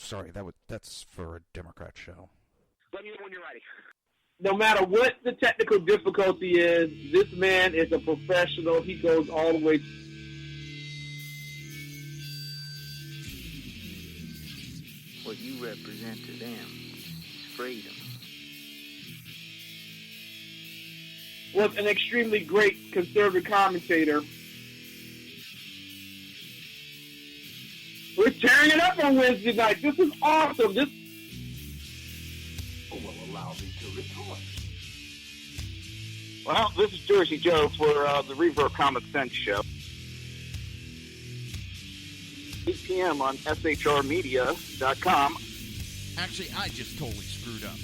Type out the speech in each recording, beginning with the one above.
sorry, that's for a Democrat show. Let me know when you're ready. No matter what the technical difficulty is, this man is a professional. He goes all the way. What you represent to them is freedom. Was an extremely great conservative commentator. We're tearing it up on Wednesday night. This is awesome. This will allow me to retort. Well, this is Jersey Joe for the Reaver of Common Sense show. 8 p.m. on shrmedia.com. Actually, I just totally screwed up.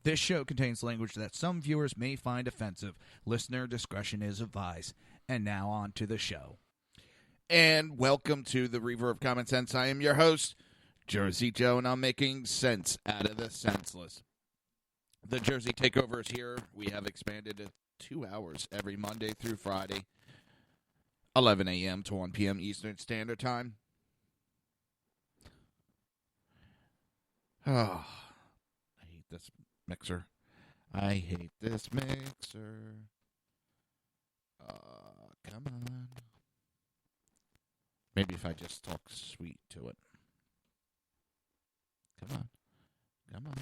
This show contains language that some viewers may find offensive. Listener discretion is advised. And now on to the show. And welcome to the Reaver of Common Sense. I am your host, Jersey Joe, and I'm making sense out of the senseless. The Jersey Takeover is here. We have expanded to 2 hours every Monday through Friday, 11 a.m. to 1 p.m. Eastern Standard Time. Oh, I hate this mixer. I hate this mixer. Come on. Maybe if I just talk sweet to it. Come on. Come on.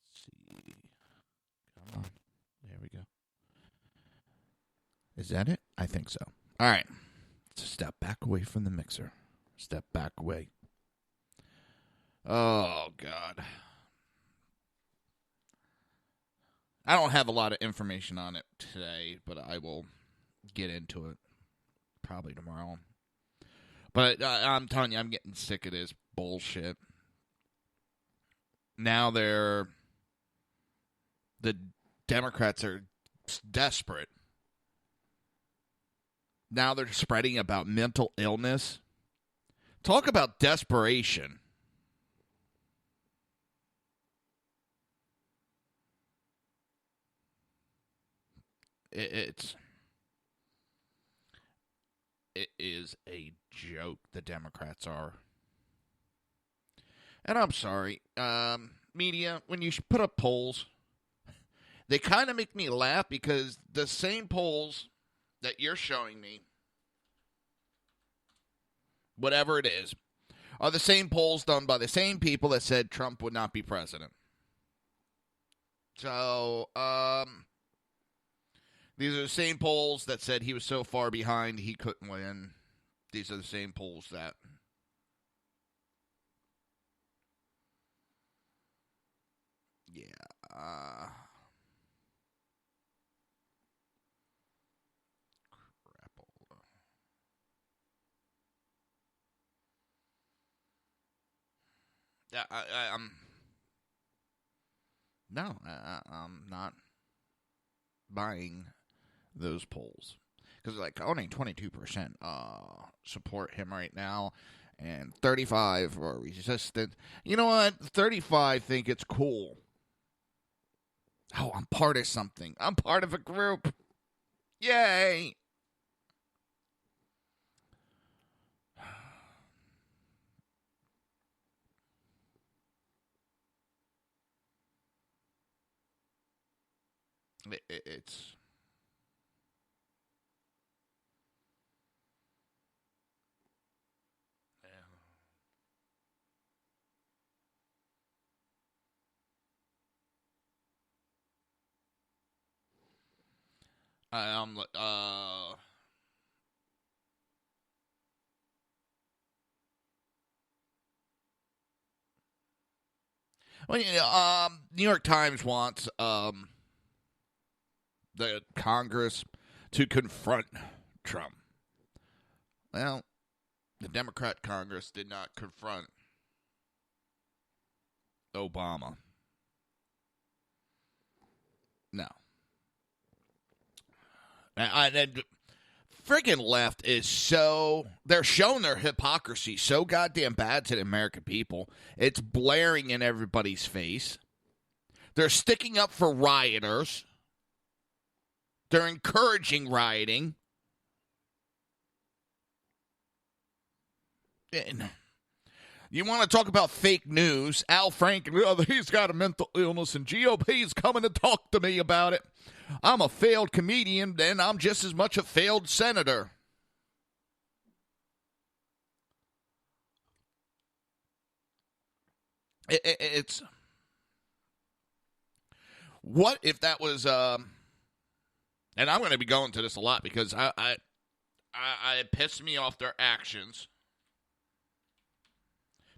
Let's see. Come on. There we go. Is that it? I think so. All right. Let's step back away from the mixer. Step back away. Oh, God. I don't have a lot of information on it today, but I will get into it probably tomorrow. But I'm telling you, I'm getting sick of this bullshit. Now the Democrats are desperate. Now they're spreading about mental illness. Talk about desperation. It is a joke, the Democrats are. And I'm sorry, media, when you put up polls, they kind of make me laugh because the same polls that you're showing me, whatever it is, are the same polls done by the same people that said Trump would not be president. So, these are the same polls that said he was so far behind he couldn't win. These are the same polls that... Yeah. Crap. Yeah, I'm... No, I'm not buying those polls, because like only 22% support him right now, and 35 are resistant. You know what? 35 think it's cool. Oh, I'm part of something. I'm part of a group. Yay! It's... Well, you know, New York Times wants the Congress to confront Trump. Well, the Democrat Congress did not confront Obama. No. And friggin' left is so... They're showing their hypocrisy so goddamn bad to the American people. It's blaring in everybody's face. They're sticking up for rioters. They're encouraging rioting. And you want to talk about fake news? Al Franken, he's got a mental illness, and GOP's coming to talk to me about it. I'm a failed comedian, and I'm just as much a failed senator. It's... What if that was... and I'm going to be going to this a lot because it pissed me off their actions.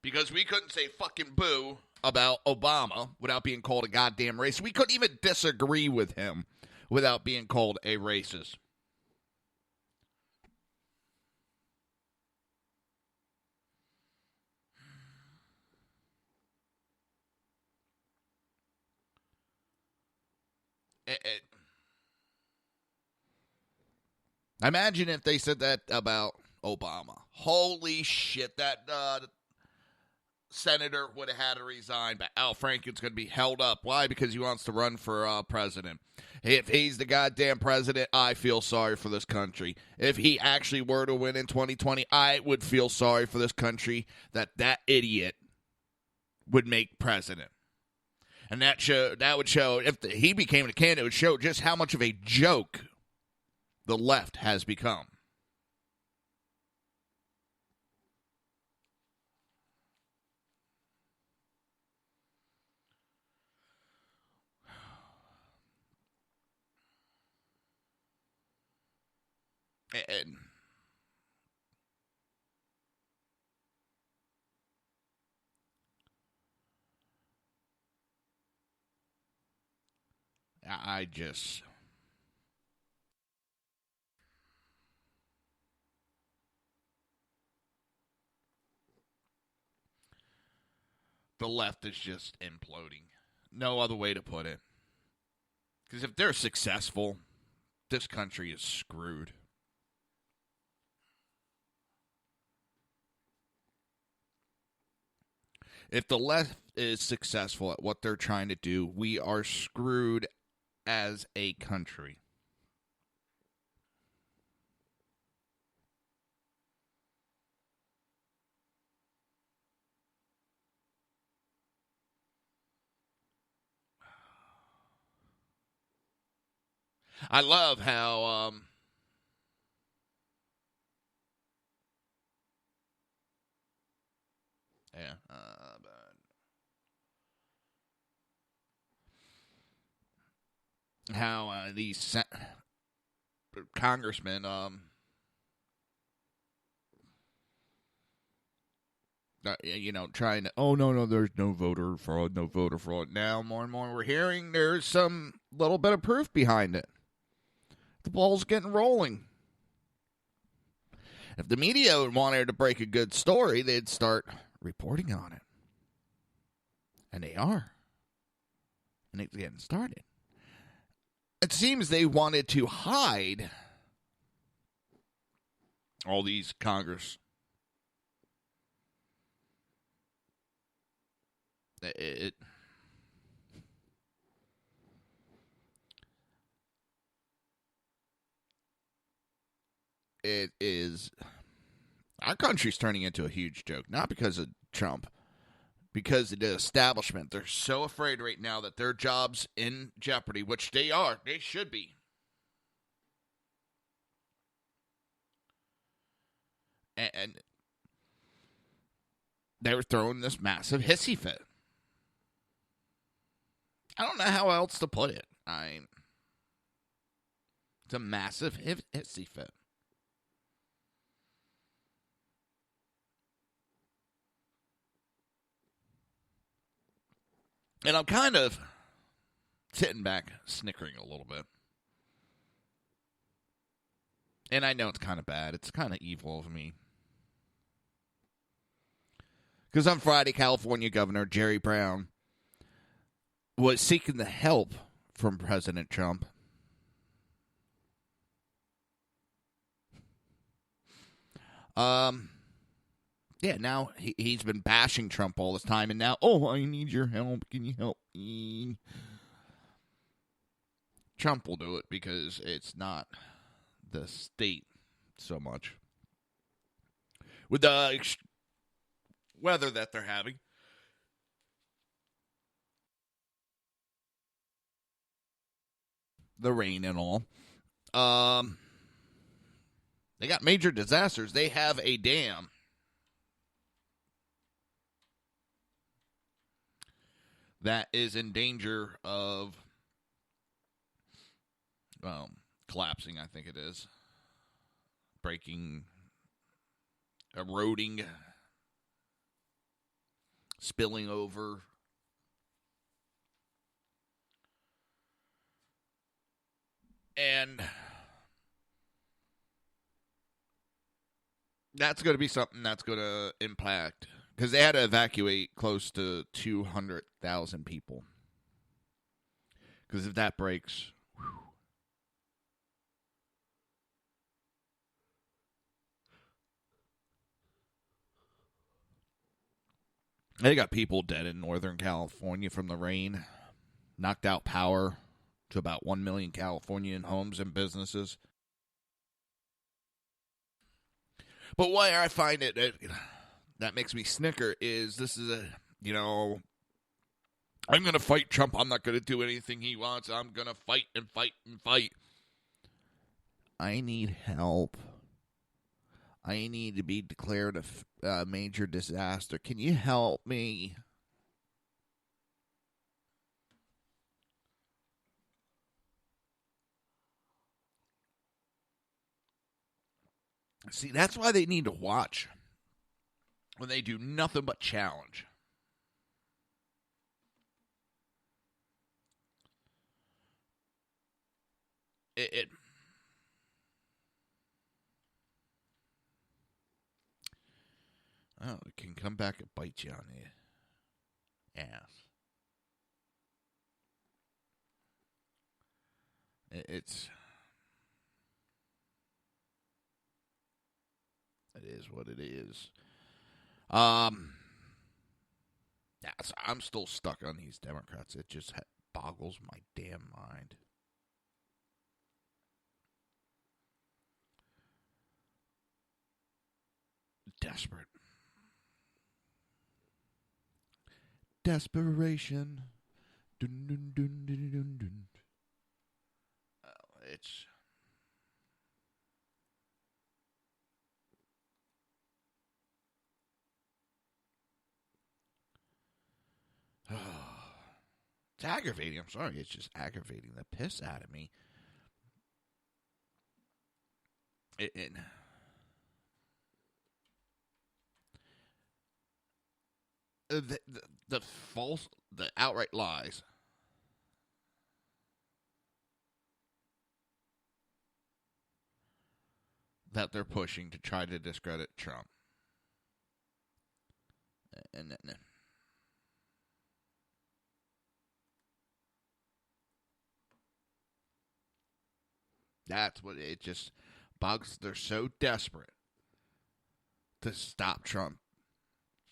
Because we couldn't say fucking boo about Obama without being called a goddamn racist. We couldn't even disagree with him without being called a racist. Imagine if they said that about Obama. Holy shit, that senator would have had to resign, but Al Franken's going to be held up. Why? Because he wants to run for president. If he's the goddamn president, I feel sorry for this country. If he actually were to win in 2020, I would feel sorry for this country that idiot would make president. And that would show, if he became a candidate, it would show just how much of a joke the left has become. And I just... The left is just imploding. No other way to put it. Because if they're successful, this country is screwed. If the left is successful at what they're trying to do, we are screwed as a country. I love how how these congressmen trying to, oh no, there's no voter fraud. Now more and more we're hearing there's some little bit of proof behind it. The ball's getting rolling. If the media wanted to break a good story, they'd start reporting on it. And they are. And it's getting started. It seems they wanted to hide all these Congress. It is... Our country's turning into a huge joke, not because of Trump, because of the establishment. They're so afraid right now that their job's in jeopardy, which they are. They should be. And they were throwing this massive hissy fit. I don't know how else to put it. It's a massive hissy fit. And I'm kind of sitting back, snickering a little bit. And I know it's kind of bad. It's kind of evil of me. Because on Friday, California Governor Jerry Brown was seeking the help from President Trump. Yeah, now he's been bashing Trump all this time, and now, I need your help. Can you help me? Trump will do it because it's not the state so much. With the weather that they're having. The rain and all. They got major disasters. They have a dam that is in danger of collapsing, I think it is. Breaking, eroding, spilling over. And that's going to be something that's going to impact, because they had to evacuate close to 200,000 people. Because if that breaks, they got people dead in Northern California from the rain. Knocked out power to about 1 million Californian homes and businesses. But why I find it that makes me snicker is this is I'm going to fight Trump. I'm not going to do anything he wants. I'm going to fight and fight and fight. I need help. I need to be declared a major disaster. Can you help me? See, that's why they need to watch when they do nothing but challenge. It can come back and bite you on the ass. It is what it is. I'm still stuck on these Democrats. It just boggles my damn mind. Desperate. Desperation. Dun, dun, dun, dun, dun, dun. It's... It's aggravating. I'm sorry. It's just aggravating the piss out of me. The false, the outright lies that they're pushing to try to discredit Trump. And that's what it just bugs. They're so desperate to stop Trump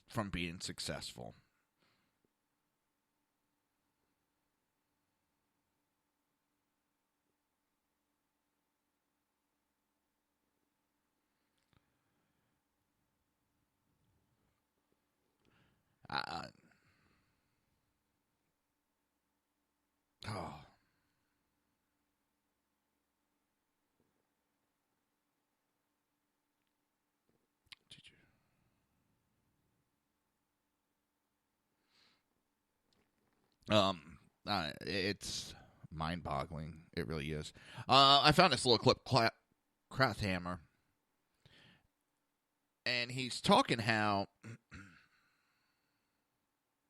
from being successful. Oh. It's mind-boggling. It really is. I found this little clip, Krathhammer, and he's talking how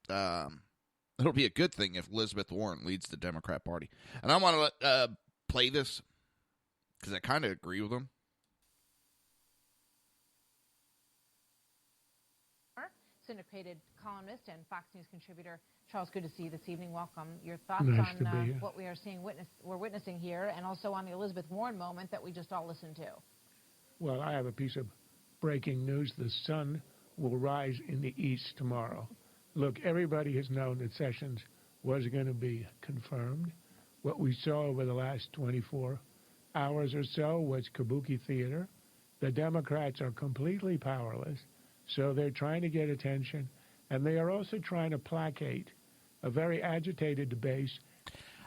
it'll be a good thing if Elizabeth Warren leads the Democrat Party. And I want to play this because I kind of agree with him. Syndicated columnist and Fox News contributor Charles, good to see you this evening. Welcome. Your thoughts nice on what we are seeing, we're witnessing here, and also on the Elizabeth Warren moment that we just all listened to. Well, I have a piece of breaking news. The sun will rise in the east tomorrow. Look, everybody has known that Sessions was going to be confirmed. What we saw over the last 24 hours or so was kabuki theater. The Democrats are completely powerless. So they're trying to get attention, and they are also trying to placate a very agitated base.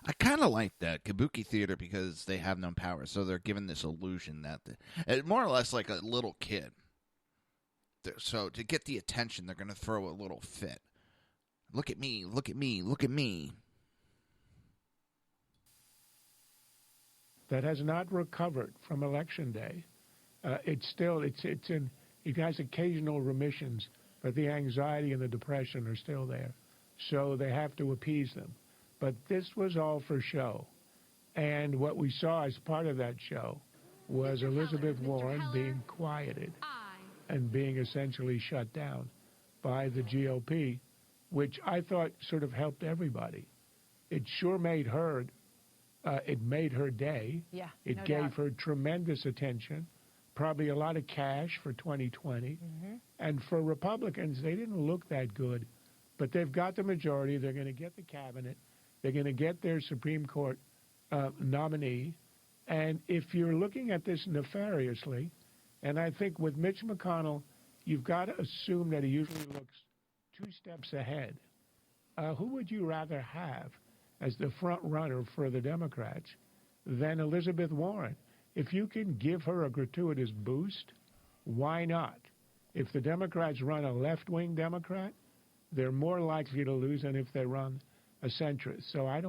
I kind of like that kabuki theater because they have no power, so they're given this illusion that it's more or less like a little kid. So to get the attention, they're going to throw a little fit. Look at me, look at me, look at me. That has not recovered from Election Day. It has occasional remissions, but the anxiety and the depression are still there. So they have to appease them. But this was all for show. And what we saw as part of that show was Elizabeth Warren being quieted and being essentially shut down by the GOP, which I thought sort of helped everybody. It sure made her, it made her day. Yeah, it no gave doubt. her tremendous attention, probably a lot of cash for 2020. And for Republicans, they didn't look that good, but they've got the majority. They're going to get the cabinet. They're going to get their Supreme Court nominee. And if you're looking at this nefariously, and I think with Mitch McConnell, you've got to assume that he usually looks 2 steps ahead. Who would you rather have as the front runner for the Democrats than Elizabeth Warren? If you can give her a gratuitous boost, why not? If the Democrats run a left-wing Democrat, they're more likely to lose than if they run a centrist. So I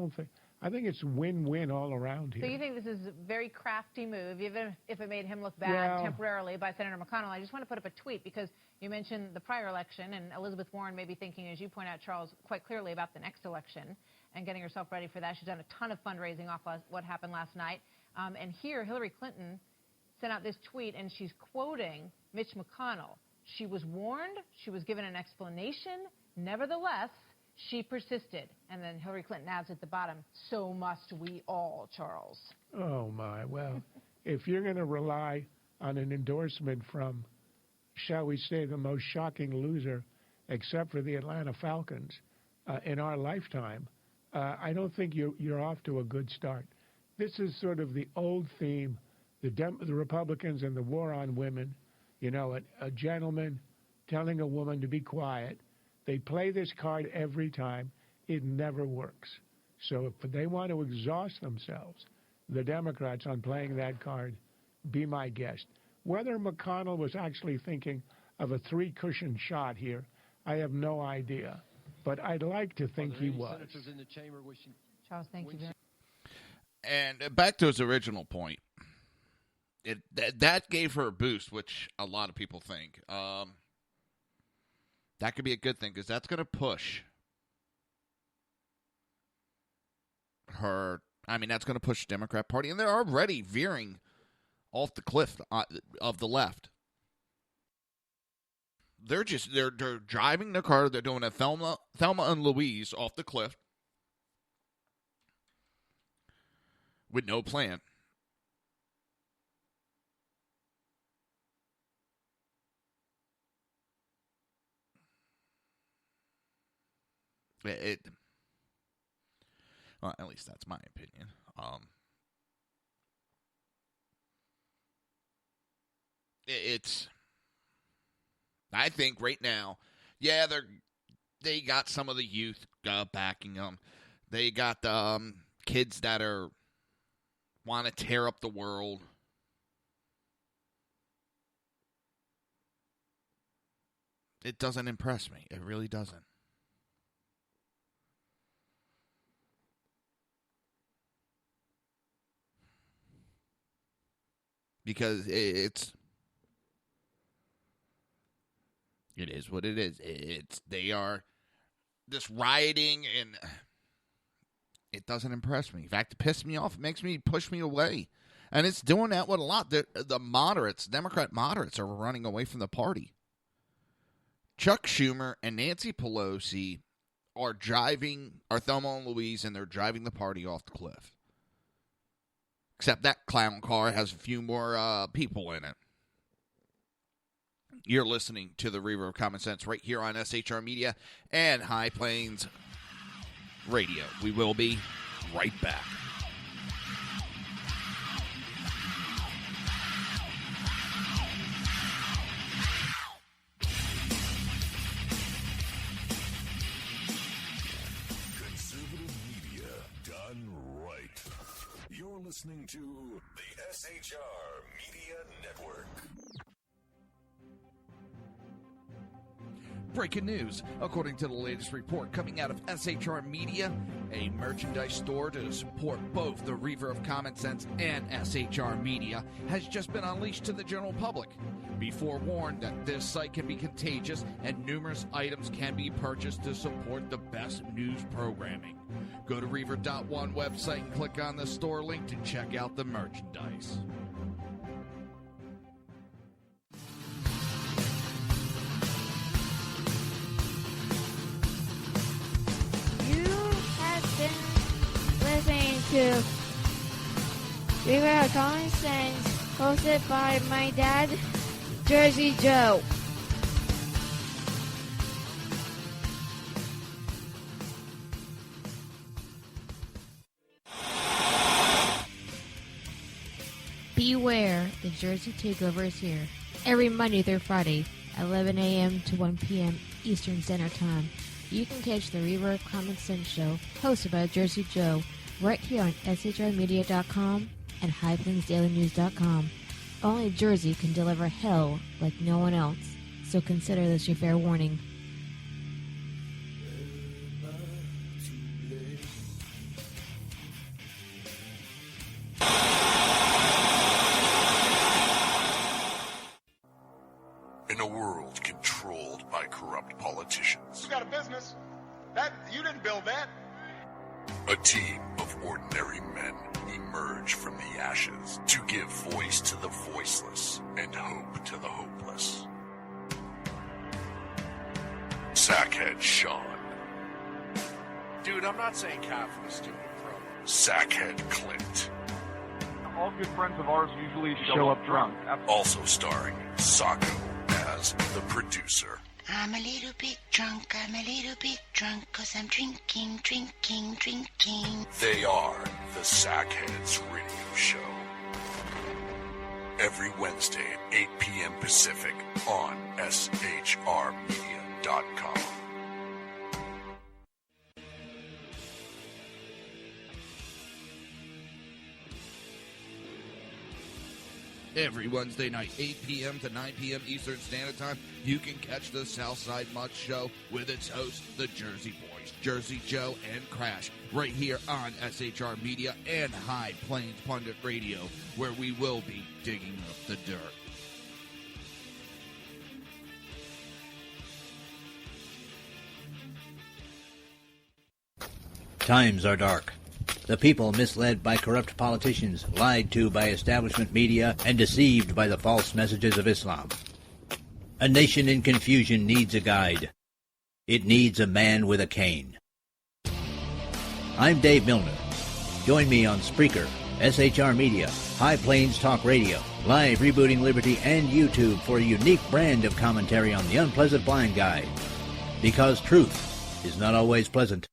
think it's win-win all around here. So you think this is a very crafty move, even if it made him look bad temporarily by Senator McConnell? I just want to put up a tweet because you mentioned the prior election, and Elizabeth Warren may be thinking, as you point out, Charles, quite clearly about the next election and getting herself ready for that. She's done a ton of fundraising off what happened last night. And here, Hillary Clinton sent out this tweet, and she's quoting Mitch McConnell. She was warned. She was given an explanation. Nevertheless, she persisted. And then Hillary Clinton adds at the bottom, so must we all, Charles. Oh, my. Well, if you're going to rely on an endorsement from, shall we say, the most shocking loser, except for the Atlanta Falcons, in our lifetime, I don't think you're off to a good start. This is sort of the old theme, the Republicans and the war on women. You know, a gentleman telling a woman to be quiet. They play this card every time. It never works. So if they want to exhaust themselves, the Democrats, on playing that card, be my guest. Whether McConnell was actually thinking of a 3-cushion shot here, I have no idea. But I'd like to think he was. Charles, thank you very much. And back to his original point, that gave her a boost, which a lot of people think. That could be a good thing because that's going to push her. I mean, that's going to push the Democrat Party, and they're already veering off the cliff of the left. They're driving the car. They're doing a Thelma and Louise off the cliff with no plan. Well, at least that's my opinion. I think right now, yeah, they got some of the youth backing them. They got kids that want to tear up the world. It doesn't impress me. It really doesn't. Because it is what it is. They are just rioting, and it doesn't impress me. In fact, it pisses me off. It makes me push me away. And it's doing that with a lot. The moderates, Democrat moderates, are running away from the party. Chuck Schumer and Nancy Pelosi are Thelma and Louise, and they're driving the party off the cliff. Except that clown car has a few more people in it. You're listening to the Reaver of Common Sense right here on SHR Media and High Plains Radio. We will be right back. listening to the SHR Media Network. Breaking news. According to the latest report coming out of SHR Media, a merchandise store to support both the Reaver of Common Sense and SHR Media has just been unleashed to the general public. Be forewarned that this site can be contagious and numerous items can be purchased to support the best news programming. Go to Reaver.one website and click on the store link to check out the merchandise. Listening to Reaver of Common Sense, hosted by my dad, Jersey Joe. Beware, the Jersey Takeover is here. Every Monday through Friday, 11 a.m. to 1 p.m. Eastern Standard Time. You can catch the Reaver of Common Sense show, hosted by Jersey Joe, right here on shrmedia.com and highplainsdailynews.com. Only Jersey can deliver hell like no one else, so consider this your fair warning. In a world controlled by corrupt politicians, You got a business. You didn't build that. a team of ordinary men emerge from the ashes to give voice to the voiceless and hope to the hopeless. Sackhead Sean. Dude, I'm not saying Catholic is stupid, bro. Sackhead Clint. All good friends of ours usually show up drunk. Also starring Sacco as the producer. I'm a little bit drunk, 'cause I'm drinking. They are the Sackheads Radio Show. Every Wednesday at 8 p.m. Pacific on shrmedia.com. Every Wednesday night, 8 p.m. to 9 p.m. Eastern Standard Time, you can catch the Southside Mutt Show with its hosts, the Jersey Boys, Jersey Joe and Crash, right here on SHR Media and High Plains Pundit Radio, where we will be digging up the dirt. Times are dark. The people misled by corrupt politicians, lied to by establishment media, and deceived by the false messages of Islam. A nation in confusion needs a guide. It needs a man with a cane. I'm Dave Milner. Join me on Spreaker, SHR Media, High Plains Talk Radio, Live Rebooting Liberty, and YouTube for a unique brand of commentary on the unpleasant blind guide. Because truth is not always pleasant.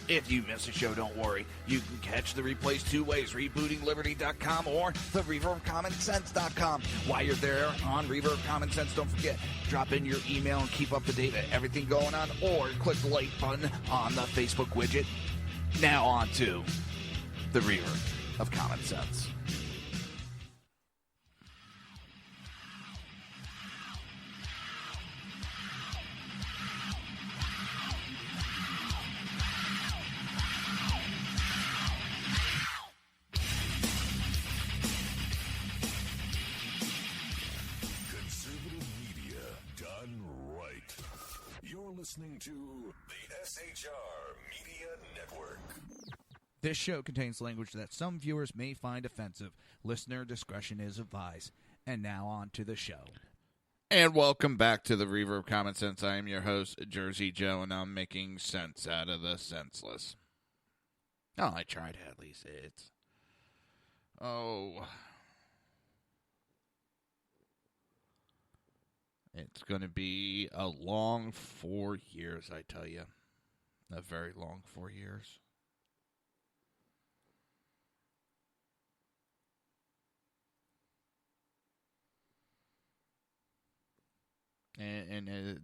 If you miss a show, don't worry. You can catch the replays two ways, rebootingliberty.com or the reaverofcommonsense.com. While you're there on Reaver of Common Sense, don't forget, drop in your email and keep up to date with everything going on, or click the like button on the Facebook widget. Now on to the Reaver of Common Sense. Listening to the SHR Media Network. This show contains language that some viewers may find offensive. Listener discretion is advised. And now on to the show. And welcome back to the Reaver of Common Sense. I am your host, Jersey Joe, and I'm making sense out of the senseless. Oh, I tried at least. It's going to be a long 4 years, I tell you. A very long 4 years. And it,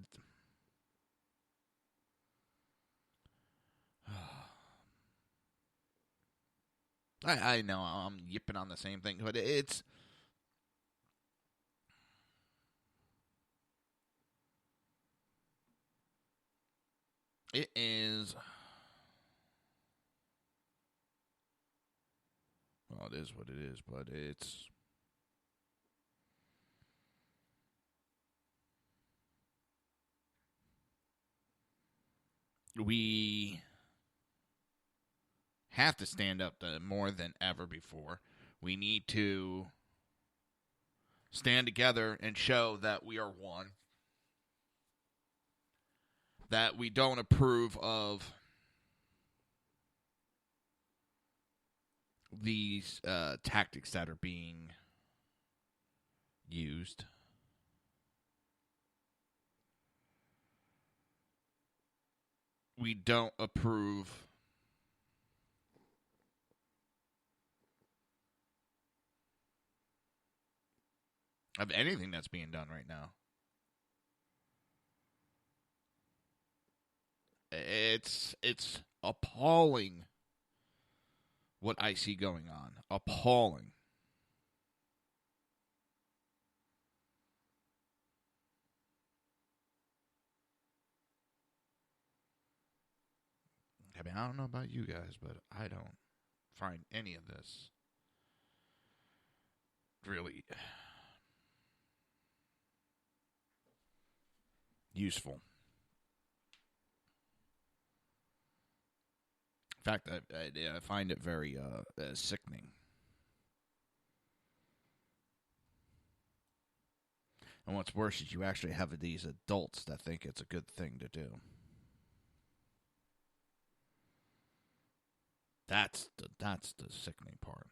I know I'm yipping on the same thing, but it is. Well, it is what it is, but it's. We have to stand up to more than ever before. We need to stand together and show that we are one. That we don't approve of these tactics that are being used. We don't approve of anything that's being done right now. It's appalling what I see going on. Appalling. I mean, I don't know about you guys, but I don't find any of this really useful. In fact, I find it very sickening. And what's worse is you actually have these adults that think it's a good thing to do. That's the sickening part.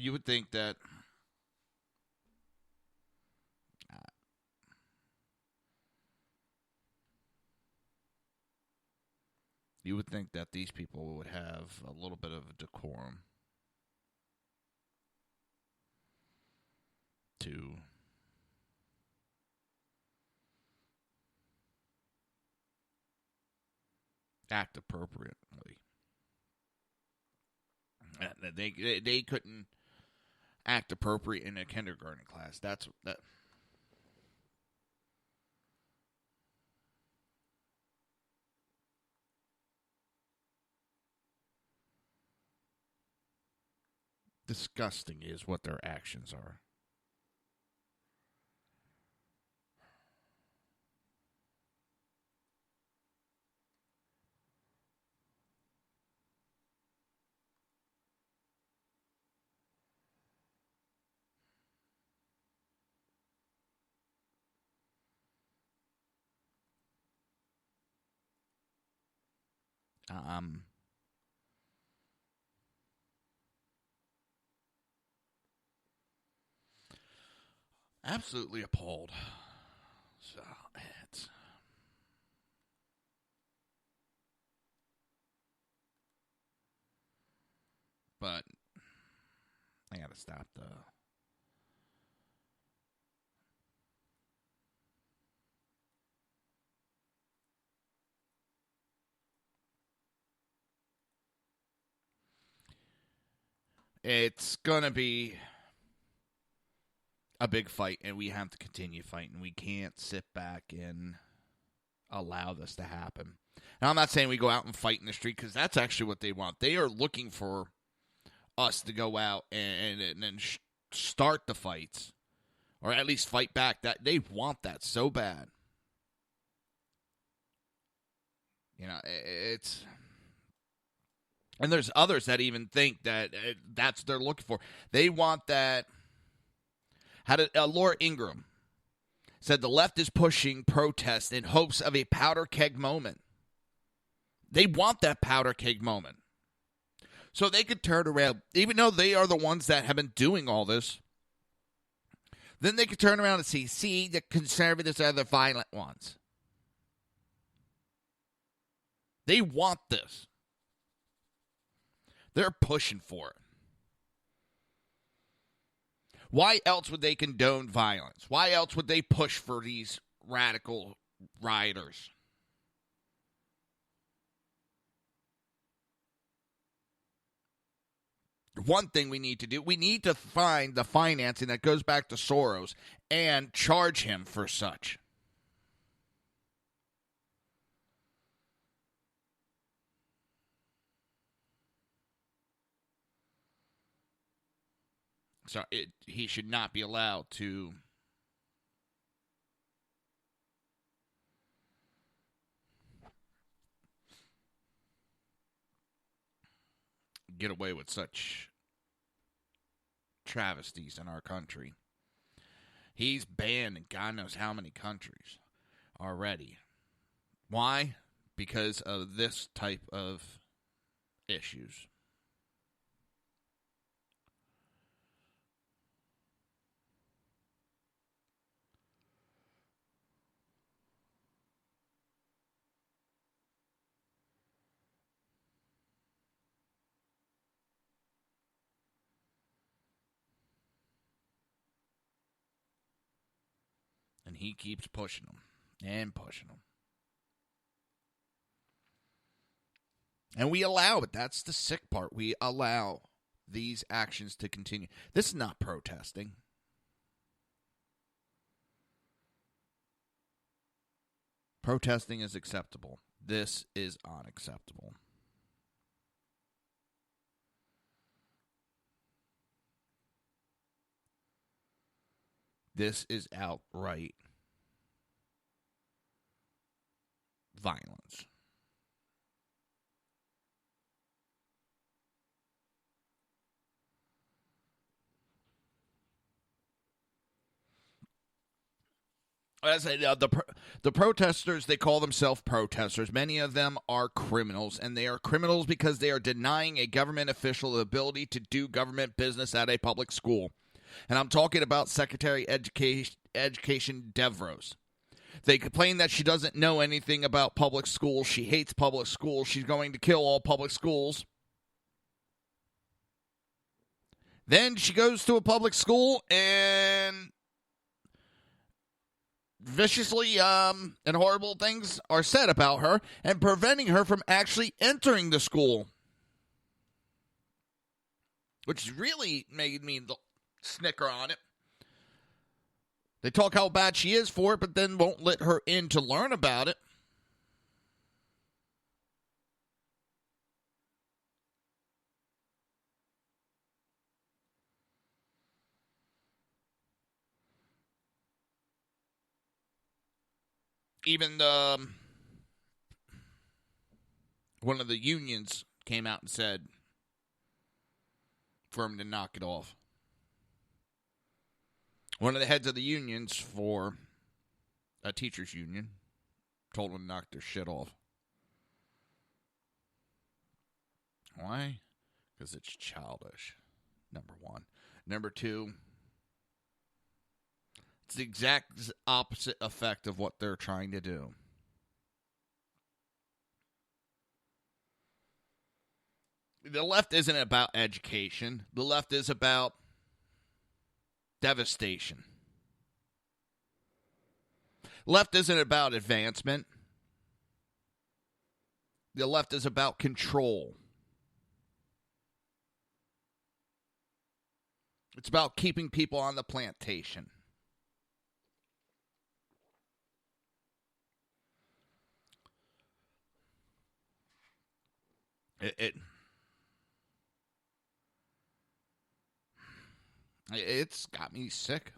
You would think that these people would have a little bit of decorum to act appropriately. They couldn't act appropriate in a kindergarten class. That's that. Disgusting is what their actions are. Absolutely appalled. So it's. But I gotta stop the. It's gonna be a big fight, and we have to continue fighting. We can't sit back and allow this to happen. Now, I'm not saying we go out and fight in the street, because that's actually what they want. They are looking for us to go out and start the fights, or at least fight back. That they want that so bad. You know, it's. And there's others that even think that that's what they're looking for. They want that. How did Laura Ingraham said the left is pushing protest in hopes of a powder keg moment. They want that powder keg moment. So they could turn around, even though they are the ones that have been doing all this, then they could turn around and see, the conservatives are the violent ones. They want this. They're pushing for it. Why else would they condone violence? Why else would they push for these radical rioters? One thing we need to do, we need to find the financing that goes back to Soros and charge him for such. So he should not be allowed to get away with such travesties in our country. He's banned in God knows how many countries already. Why? Because of this type of issues. And he keeps pushing them and pushing them. And we allow it. That's the sick part. We allow these actions to continue. This is not protesting. Protesting is acceptable. This is unacceptable. This is outright violence. As I say, the protesters, they call themselves protesters. Many of them are criminals, and they are criminals because they are denying a government official the ability to do government business at a public school. And I'm talking about Secretary Education Devros. They complain that she doesn't know anything about public schools. She hates public schools. She's going to kill all public schools. Then she goes to a public school and viciously and horrible things are said about her and preventing her from actually entering the school. Which really made me snicker on it. They talk how bad she is for it, but then won't let her in to learn about it. Even one of the unions came out and said for him to knock it off. One of the heads of the unions for a teachers union told them to knock their shit off. Why? Because it's childish, number one. Number two, it's the exact opposite effect of what they're trying to do. The left isn't about education. The left is about devastation. Left isn't about advancement. The left is about control. It's about keeping people on the plantation. It's got me sick.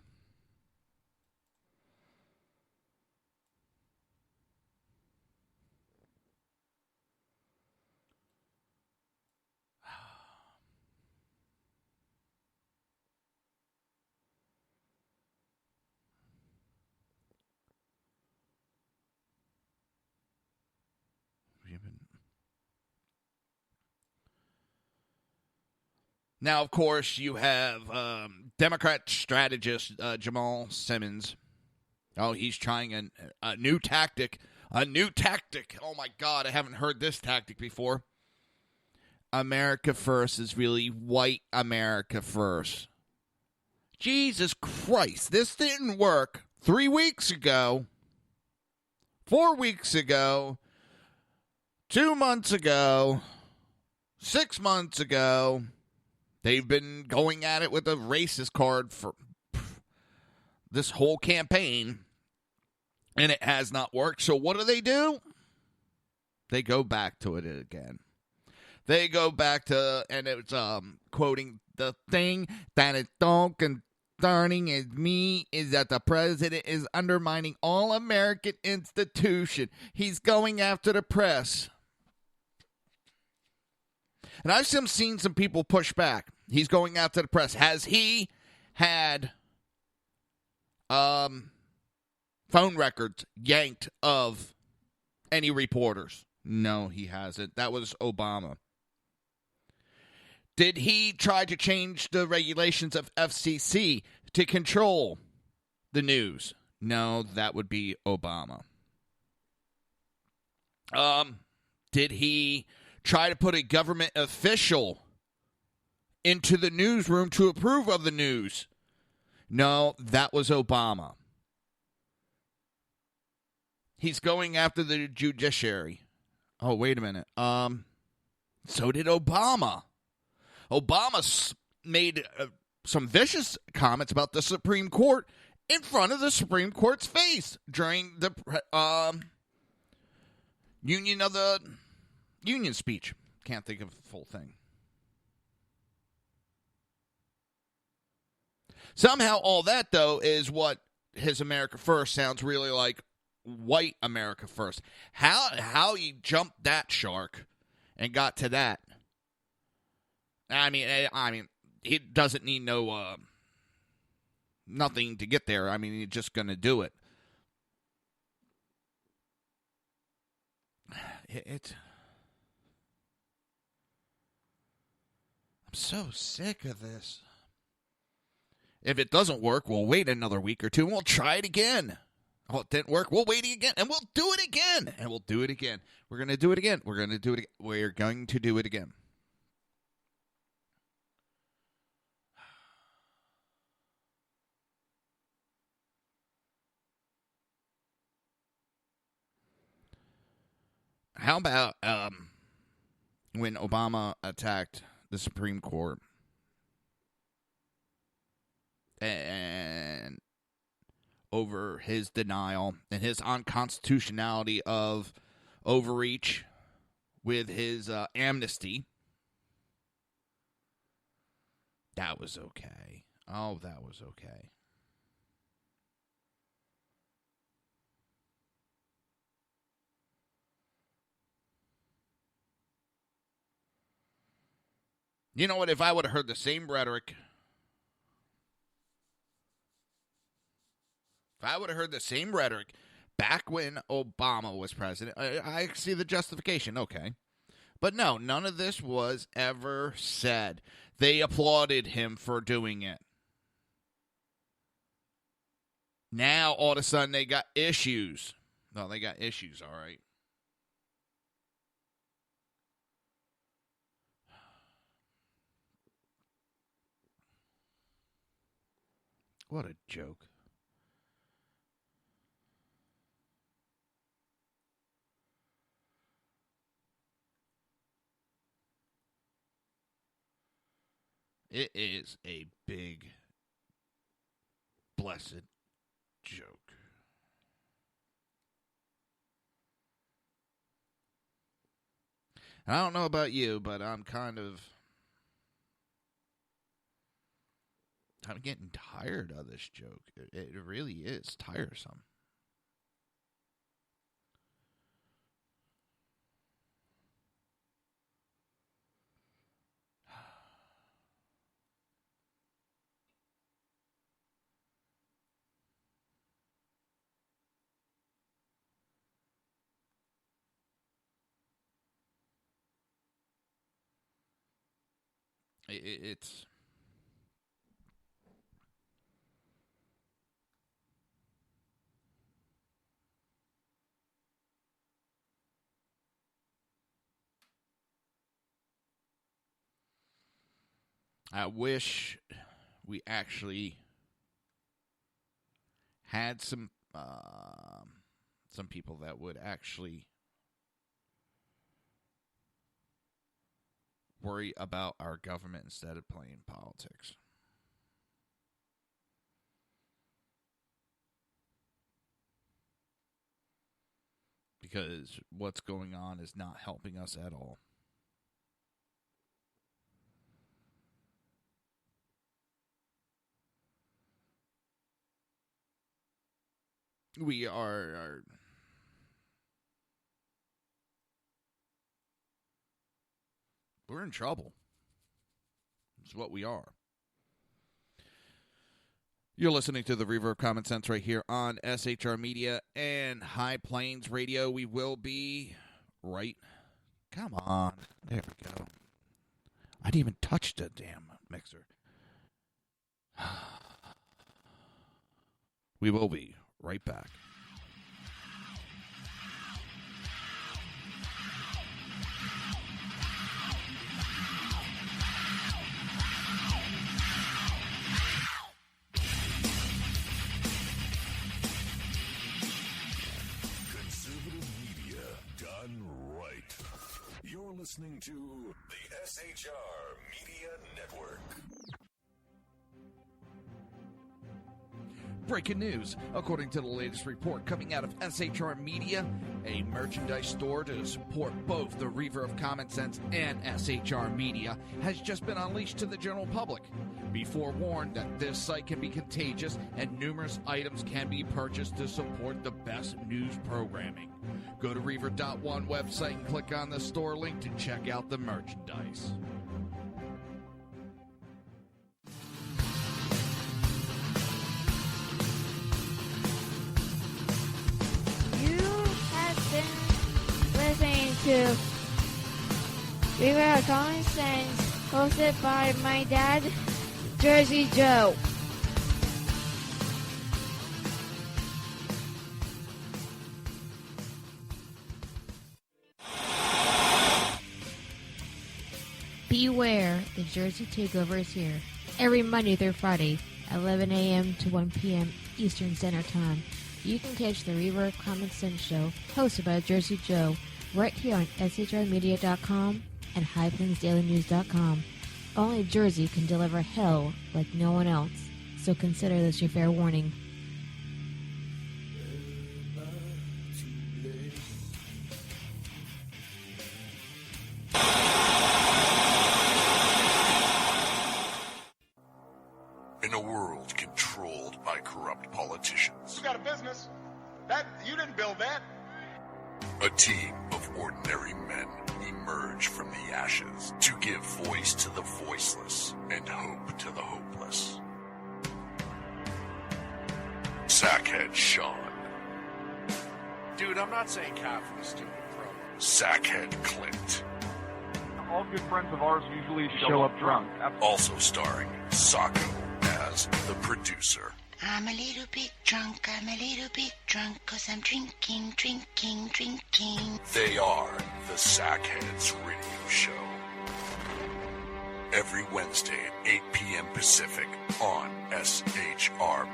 Now, of course, you have Democrat strategist Jamal Simmons. Oh, he's trying a new tactic. A new tactic. Oh, my God, I haven't heard this tactic before. America First is really white America First. Jesus Christ, this didn't work 3 weeks ago, 4 weeks ago, 2 months ago, 6 months ago. They've been going at it with a racist card for this whole campaign, and it has not worked. So what do? They go back to it again. They go back to, and it's quoting, the thing that is so concerning is me is that the president is undermining all American institution. He's going after the press. And I've seen some people push back. He's going after the press. Has he had phone records yanked of any reporters? No, he hasn't. That was Obama. Did he try to change the regulations of FCC to control the news? No, that would be Obama. Did he try to put a government official into the newsroom to approve of the news? No, that was Obama. He's going after the judiciary. Oh, wait a minute. So did Obama. Obama made some vicious comments about the Supreme Court in front of the Supreme Court's face during the union speech. Can't think of the full thing. Somehow all that, though, is what his America First sounds really like white America First. How he jumped that shark and got to that. I mean, he doesn't need nothing to get there. I mean, he's just going to do it. I'm so sick of this. If it doesn't work, we'll wait another week or two and we'll try it again. Oh, it didn't work. We'll wait again and we'll do it again. And we'll do it again. We're going to do it again. We're going to do it again. We're going to do it again. How about when Obama attacked the Supreme Court and over his denial and his unconstitutionality of overreach with his amnesty? That was okay. Oh, that was okay. You know what? If I would have heard the same rhetoric, back when Obama was president, I see the justification, okay. But no, none of this was ever said. They applauded him for doing it. Now, all of a sudden, they got issues. No, they got issues, all right. What a joke. It is a big, blessed joke. And I don't know about you, but I'm getting tired of this joke. It really is tiresome. It's... I wish we actually had some people that would actually worry about our government instead of playing politics. Because what's going on is not helping us at all. We are we're in trouble. It's what we are. You're listening to the Reaver of Common Sense right here on SHR Media and High Plains Radio. We will be right. Come on. There we go. I didn't even touch the damn mixer. We will be right back. You're listening to the SHR Media Network. Breaking news. According to the latest report coming out of SHR Media, a merchandise store to support both the Reaver of Common Sense and SHR Media has just been unleashed to the general public. Be forewarned that this site can be contagious and numerous items can be purchased to support the best news programming. Go to Reaver.one website and click on the store link to check out the merchandise. Listening to Reaver of Common Sense, hosted by my dad, Jersey Joe. Beware, the Jersey Takeover is here. Every Monday through Friday, 11 a.m. to 1 p.m. Eastern Standard Time. You can catch the Reaver of Common Sense show, hosted by Jersey Joe, right here on SHRmedia.com and HighPlainsDailyNews.com. Only Jersey can deliver hell like no one else, so consider this your fair warning. In a world controlled by corrupt politicians, You got a business. That you didn't build that. a team of ordinary men emerge from the ashes to give voice to the voiceless and hope to the hopeless. Sackhead Sean, Dude, I'm not saying Catholic, stupid pro. Sackhead Clint, All good friends of ours usually show up drunk. also starring Sacco as the producer. I'm a little bit drunk, 'cause I'm drinking. They are the Sackheads Radio Show. Every Wednesday at 8 p.m. Pacific on SHRmedia.com.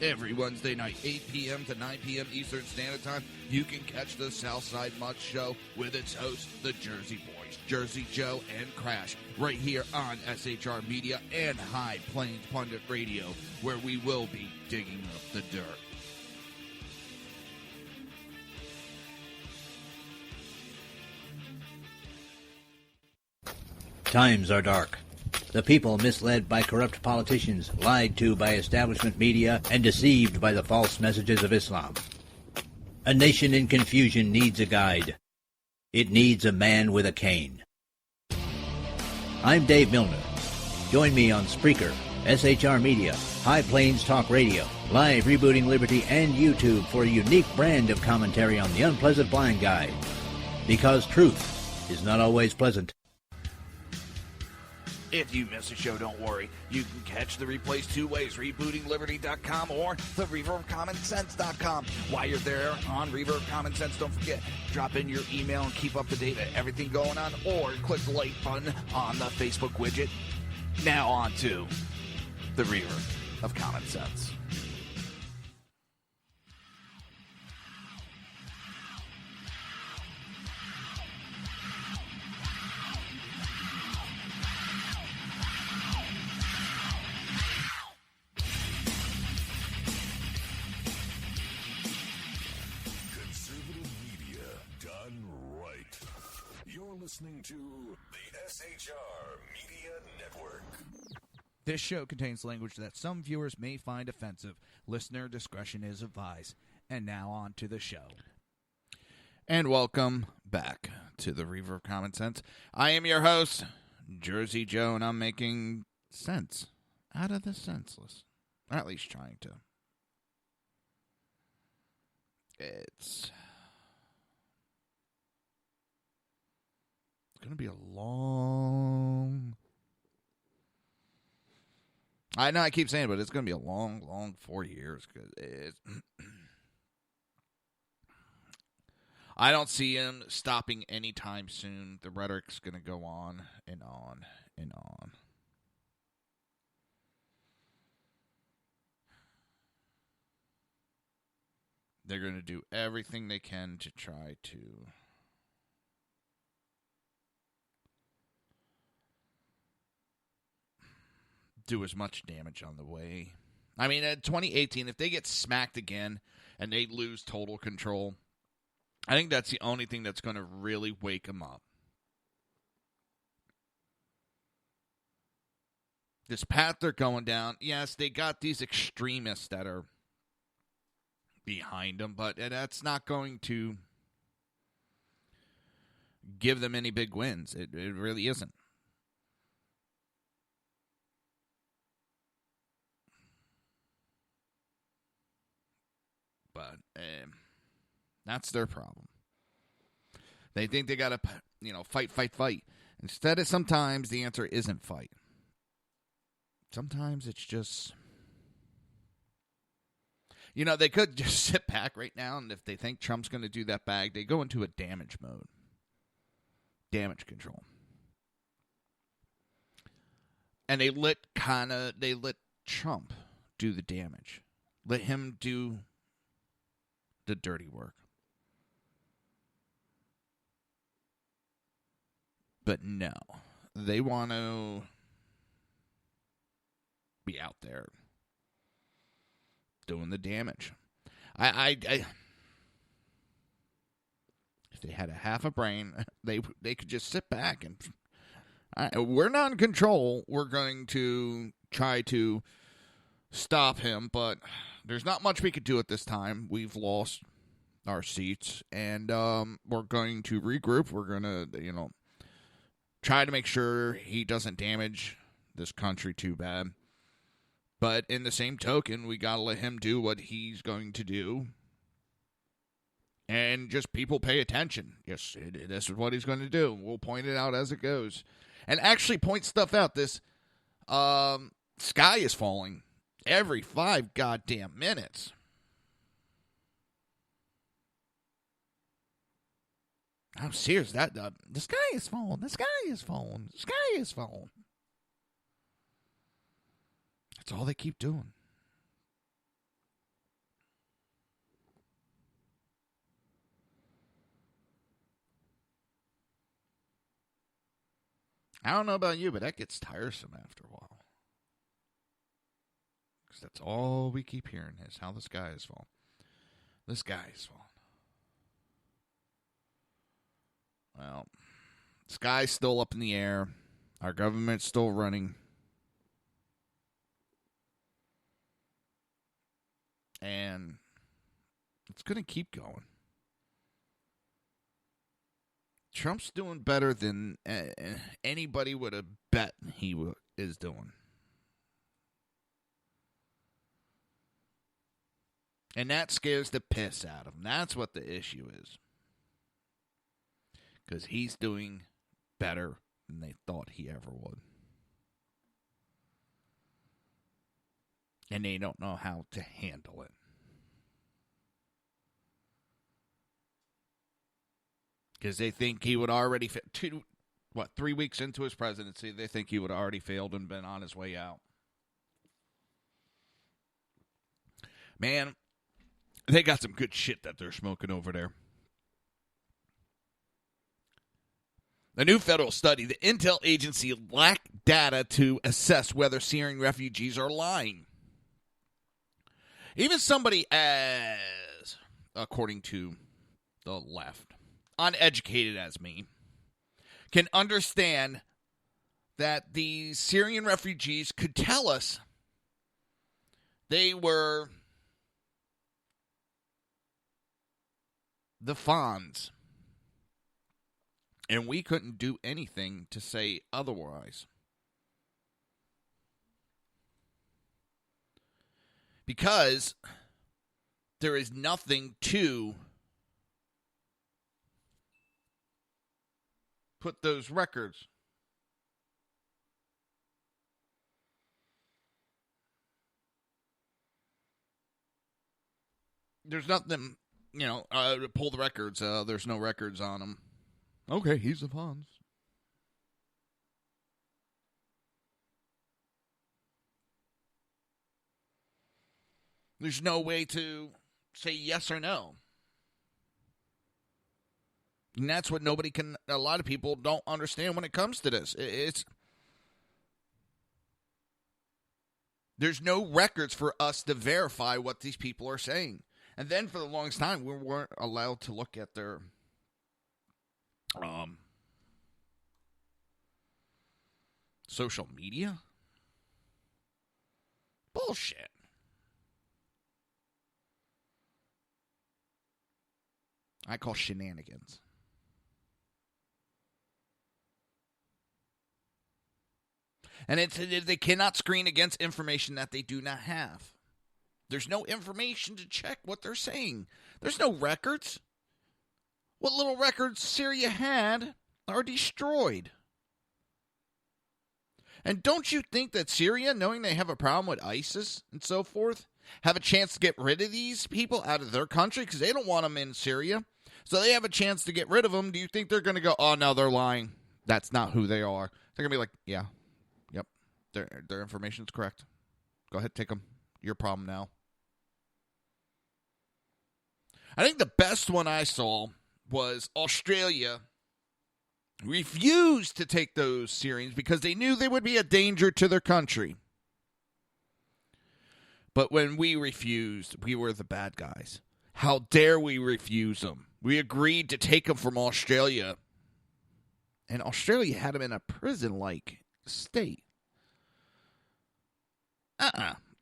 Every Wednesday night, 8 p.m. to 9 p.m. Eastern Standard Time, you can catch the Southside Mutt Show with its hosts, the Jersey Boys, Jersey Joe and Crash, right here on SHR Media and High Plains Pundit Radio, where we will be digging up the dirt. Times are dark. The people misled by corrupt politicians, lied to by establishment media, and deceived by the false messages of Islam. A nation in confusion needs a guide. It needs a man with a cane. I'm Dave Milner. Join me on Spreaker, SHR Media, High Plains Talk Radio, Live Rebooting Liberty, and YouTube for a unique brand of commentary on the unpleasant blind guide. Because truth is not always pleasant. If you miss a show, don't worry. You can catch the replays two ways, rebootingliberty.com or the Reaver of Common Sense.com. While you're there on Reaver of Common Sense, don't forget, drop in your email and keep up to date with everything going on, or click the like button on the Facebook widget. Now on to the Reaver of Common Sense. Listening to the SHR Media Network. This show contains language that some viewers may find offensive. Listener discretion is advised. And now on to the show. And welcome back to the Reaver of Common Sense. I am your host, Jersey Joe, and I'm making sense out of the senseless. Or at least trying to. It's going to be a long... I know I keep saying it, but it's going to be a long 4 years. Cause I don't see him stopping anytime soon. The rhetoric's going to go on and on and on. They're going to do everything they can to try to do as much damage on the way. I mean, in 2018, if they get smacked again and they lose total control, I think that's the only thing that's going to really wake them up. This path they're going down, yes, they got these extremists that are behind them, but that's not going to give them any big wins. It really isn't. But that's their problem. They think they got to, fight. Instead of sometimes the answer isn't fight. Sometimes it's just, they could just sit back right now, and if they think Trump's going to do that bag, they go into a damage mode. Damage control. And they let Trump do the damage. Let him do the dirty work. But no, they want to be out there doing the damage. I if they had a half a brain, they could just sit back and we're not in control. We're going to try to stop him, but there's not much we could do at this time. We've lost our seats, and we're going to regroup. We're going to, try to make sure he doesn't damage this country too bad. But in the same token, we got to let him do what he's going to do. And just people pay attention. Yes, this is what he's going to do. We'll point it out as it goes. And actually point stuff out. This sky is falling every 5 goddamn minutes. I'm serious. That the sky is falling. The sky is falling. The sky is falling. That's all they keep doing. I don't know about you, but that gets tiresome after a while. Because that's all we keep hearing is how the sky is falling. The sky is falling. Well, the sky's still up in the air. Our government's still running. And it's going to keep going. Trump's doing better than anybody would have bet he is doing. And that scares the piss out of him. That's what the issue is. Because he's doing better than they thought he ever would. And they don't know how to handle it. Because they think he would already... 3 weeks into his presidency, they think he would have already failed and been on his way out. Man, they got some good shit that they're smoking over there. A new federal study, the intel agency lacked data to assess whether Syrian refugees are lying. Even somebody as, according to the left, uneducated as me, can understand that the Syrian refugees could tell us they were the Fonz. And we couldn't do anything to say otherwise. Because there is nothing to put those records. There's nothing, to pull the records. There's no records on them. Okay, he's the Fonz. There's no way to say yes or no. And that's what a lot of people don't understand when it comes to this. There's no records for us to verify what these people are saying. And then for the longest time, we weren't allowed to look at their social media. Bullshit. I call shenanigans. And they cannot screen against information that they do not have. There's no information to check what they're saying. There's no records. What little records Syria had are destroyed. And don't you think that Syria, knowing they have a problem with ISIS and so forth, have a chance to get rid of these people out of their country? Because they don't want them in Syria. So they have a chance to get rid of them. Do you think they're going to go, oh, no, they're lying. That's not who they are. They're going to be like, yeah, yep, their information's correct. Go ahead, take them. Your problem now. I think the best one I saw was Australia refused to take those Syrians because they knew they would be a danger to their country. But when we refused, we were the bad guys. How dare we refuse them? We agreed to take them from Australia. And Australia had them in a prison-like state.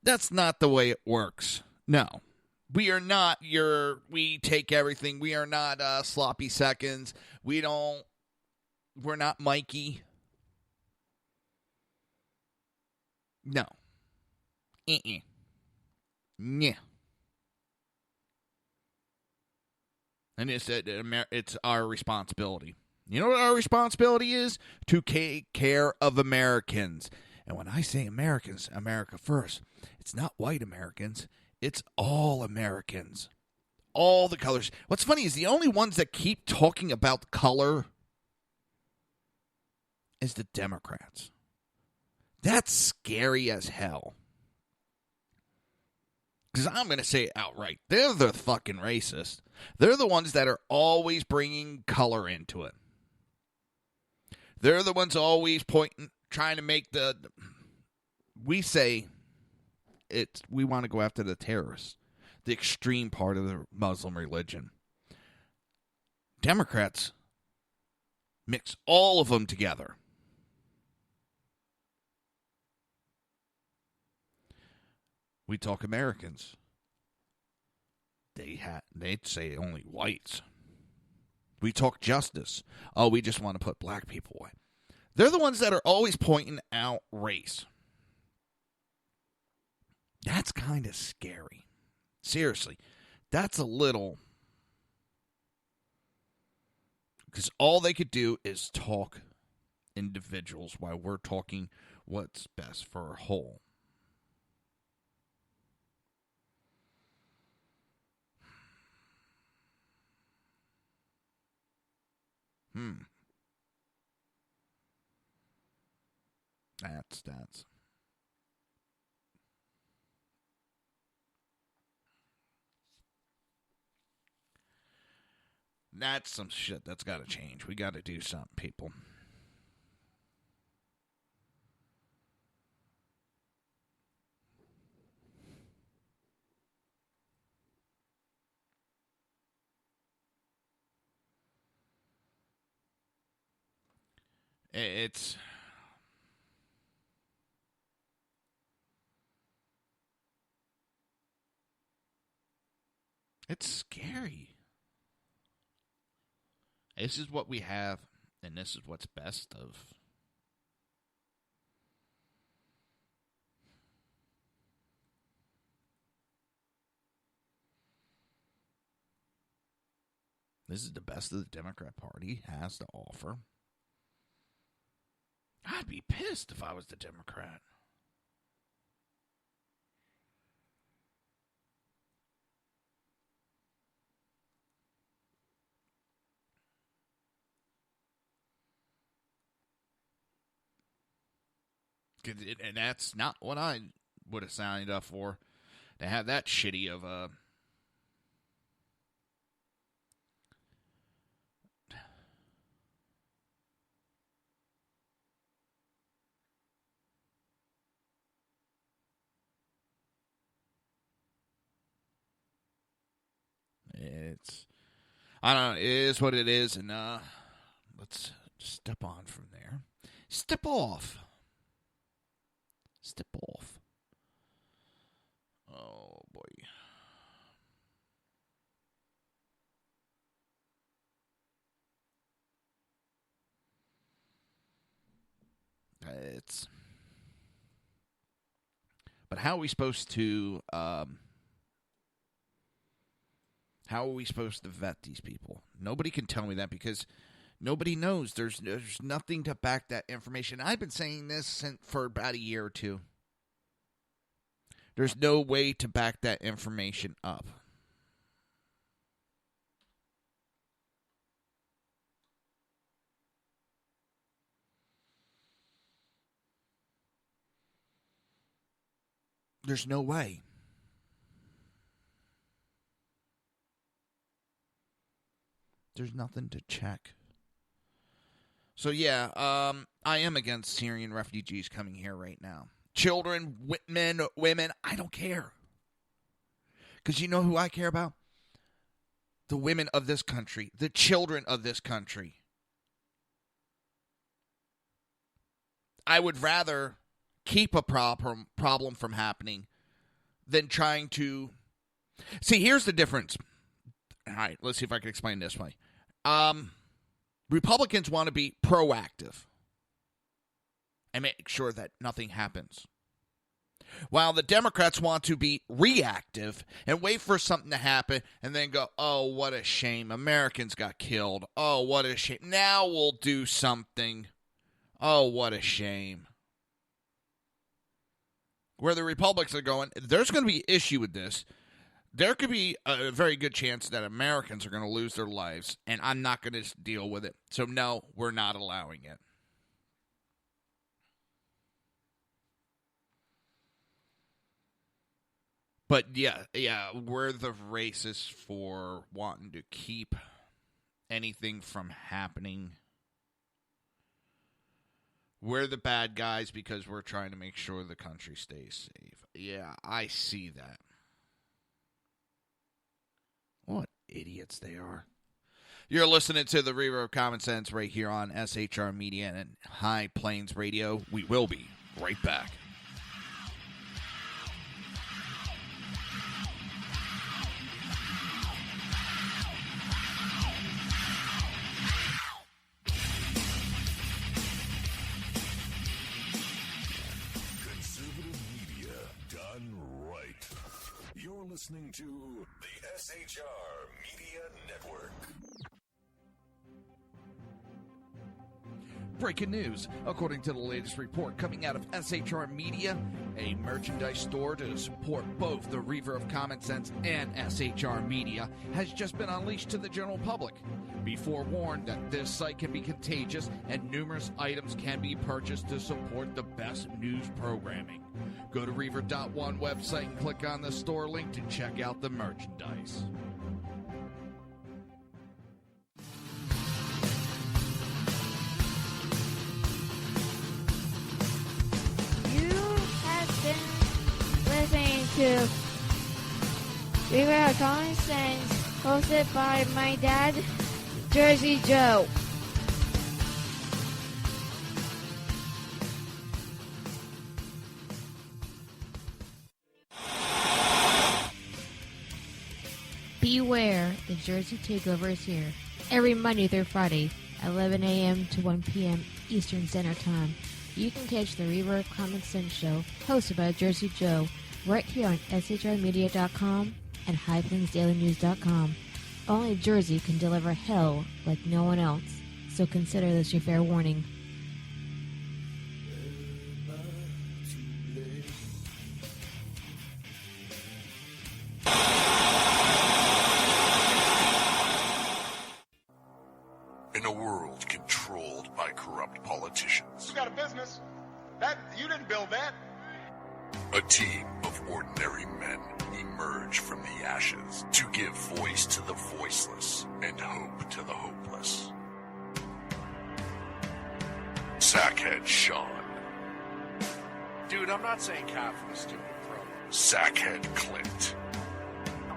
That's not the way it works. No. We are not we take everything. We are not sloppy seconds. We're not Mikey. No. Yeah. And it's our responsibility. You know what our responsibility is? To take care of Americans. And when I say Americans, America first, it's not white Americans. It's all Americans. All the colors. What's funny is the only ones that keep talking about color is the Democrats. That's scary as hell. Because I'm going to say it outright. They're the fucking racist. They're the ones that are always bringing color into it. They're the ones always trying to make we say we want to go after the terrorists, the extreme part of the Muslim religion. Democrats mix all of them together. We talk Americans. They'd say only whites. We talk justice. Oh, we just want to put black people away. They're the ones that are always pointing out race. That's kind of scary. Seriously, that's a little... Because all they could do is talk individuals while we're talking what's best for a whole. That's some shit that's got to change. We got to do something, people. It's scary. This is what we have, and this is what's best of. This is the best that the Democrat Party has to offer. I'd be pissed if I was the Democrat. And that's not what I would have signed up for. To have that shitty of a... I don't know, it is what it is, and let's step on from there. Step off. Oh, boy. But how are we supposed to... How are we supposed to vet these people? Nobody can tell me that because nobody knows. There's nothing to back that information. I've been saying this for about a year or two. There's no way to back that information up. There's no way. There's nothing to check. So, yeah, I am against Syrian refugees coming here right now. Children, men, women, I don't care. Because you know who I care about? The women of this country. The children of this country. I would rather keep a problem from happening than trying to... See, here's the difference. All right, let's see if I can explain this way. Republicans want to be proactive and make sure that nothing happens, while the Democrats want to be reactive and wait for something to happen and then go, oh, what a shame. Americans got killed. Oh, what a shame. Now we'll do something. Oh, what a shame. Where the Republicans are going, there's going to be an issue with this. There could be a very good chance that Americans are going to lose their lives, and I'm not going to deal with it. So, no, we're not allowing it. But, yeah, we're the racists for wanting to keep anything from happening. We're the bad guys because we're trying to make sure the country stays safe. Yeah, I see that. What idiots they are. You're listening to the Reaver of Common Sense right here on SHR Media and High Plains Radio. We will be right back. listening to the SHR Media Network. Breaking news. According to the latest report coming out of SHR Media, a merchandise store to support both the Reaver of Common Sense and SHR Media has just been unleashed to the general public. Be forewarned that this site can be contagious and numerous items can be purchased to support the best news programming. Go to Reaver.one website and click on the store link to check out the merchandise. Listening to Reaver of Common Sense, hosted by my dad, Jersey Joe. Beware, the Jersey Takeover is here. Every Monday through Friday, 11 a.m. to 1 p.m. Eastern Standard Time. You can catch the Reaver of Common Sense show, hosted by Jersey Joe, right here on shrmedia.com and highplainsdailynews.com. Only Jersey can deliver hell like no one else, so consider this your fair warning. In a world controlled by corrupt politicians, You got a business. You didn't build that. a team of ordinary men emerge from the ashes to give voice to the voiceless and hope to the hopeless. Sackhead Sean, Dude, I'm not saying cat for the stupid pro. Sackhead Clint,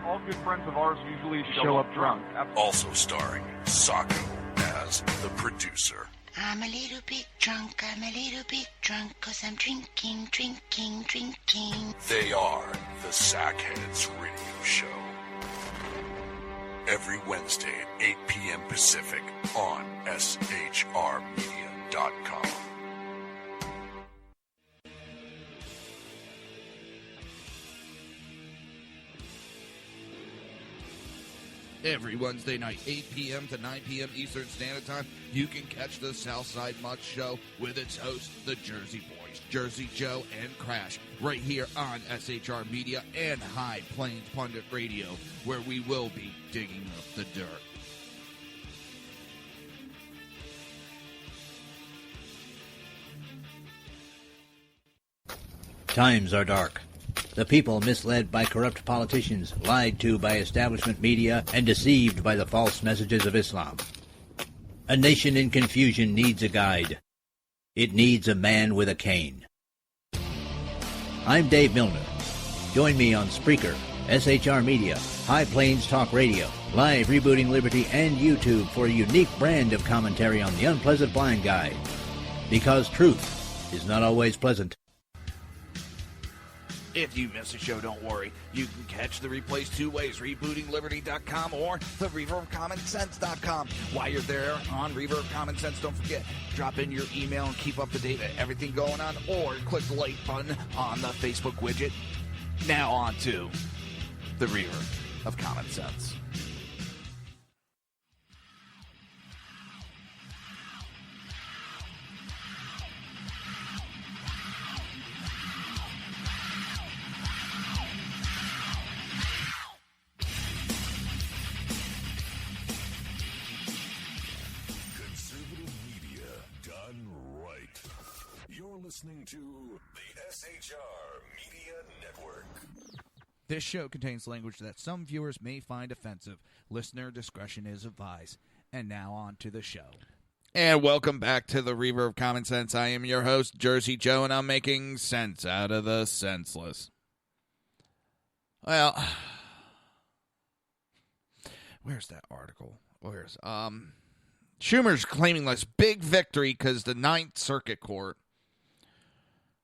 All good friends of ours usually show up drunk. also starring Sacco as the producer. I'm a little bit drunk, I'm a little bit drunk, 'cause I'm drinking, drinking, drinking. They are the Sackheads Radio Show. Every Wednesday at 8 p.m. Pacific on shrmedia.com. Every Wednesday night, 8 p.m. to 9 p.m. Eastern Standard Time, you can catch the Southside Mutt Show with its hosts, the Jersey Boys, Jersey Joe and Crash, right here on SHR Media and High Plains Pundit Radio, where we will be digging up the dirt. Times are dark. The people misled by corrupt politicians, lied to by establishment media, and deceived by the false messages of Islam. A nation in confusion needs a guide. It needs a man with a cane. I'm Dave Milner. Join me on Spreaker, SHR Media, High Plains Talk Radio, Live Rebooting Liberty, and YouTube for a unique brand of commentary on the unpleasant blind guide. Because truth is not always pleasant. If you miss a show, don't worry. You can catch the replays two ways, rebootingliberty.com or the reaverofcommonsense.com. While you're there on Reaver of Common Sense, don't forget, drop in your email and keep up to date with everything going on, or click the like button on the Facebook widget. Now on to the Reaver of Common Sense. Listening to the SHR Media Network. This show contains language that some viewers may find offensive. Listener discretion is advised. And now on to the show. And welcome back to the Reaver of Common Sense. I am your host, Jersey Joe, and I'm making sense out of the senseless. Well, where's that article? Schumer's claiming this big victory because the Ninth Circuit Court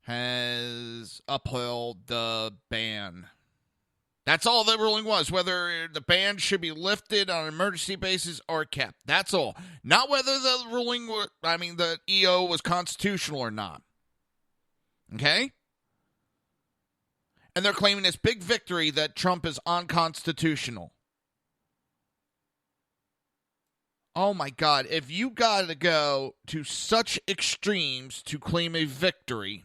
has upheld the ban. That's all the ruling was, whether the ban should be lifted on an emergency basis or kept. That's all. Not whether the EO was constitutional or not. Okay? And they're claiming this big victory that Trump is unconstitutional. Oh, my God. If you got to go to such extremes to claim a victory,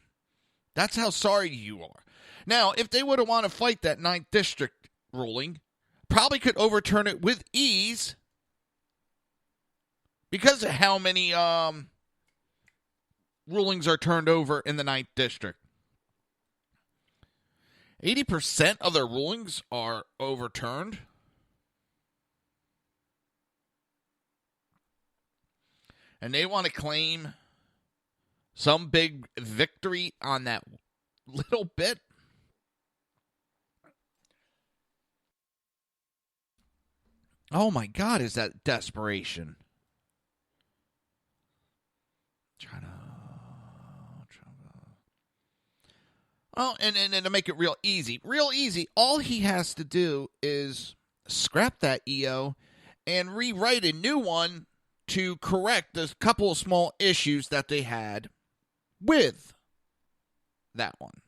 that's how sorry you are. Now, if they would have wanted to fight that 9th District ruling, probably could overturn it with ease because of how many rulings are turned over in the 9th District. 80% of their rulings are overturned. And they want to claim some big victory on that little bit. Oh my God, is that desperation? Oh, and to make it real easy, all he has to do is scrap that EO and rewrite a new one to correct a couple of small issues that they had with that one,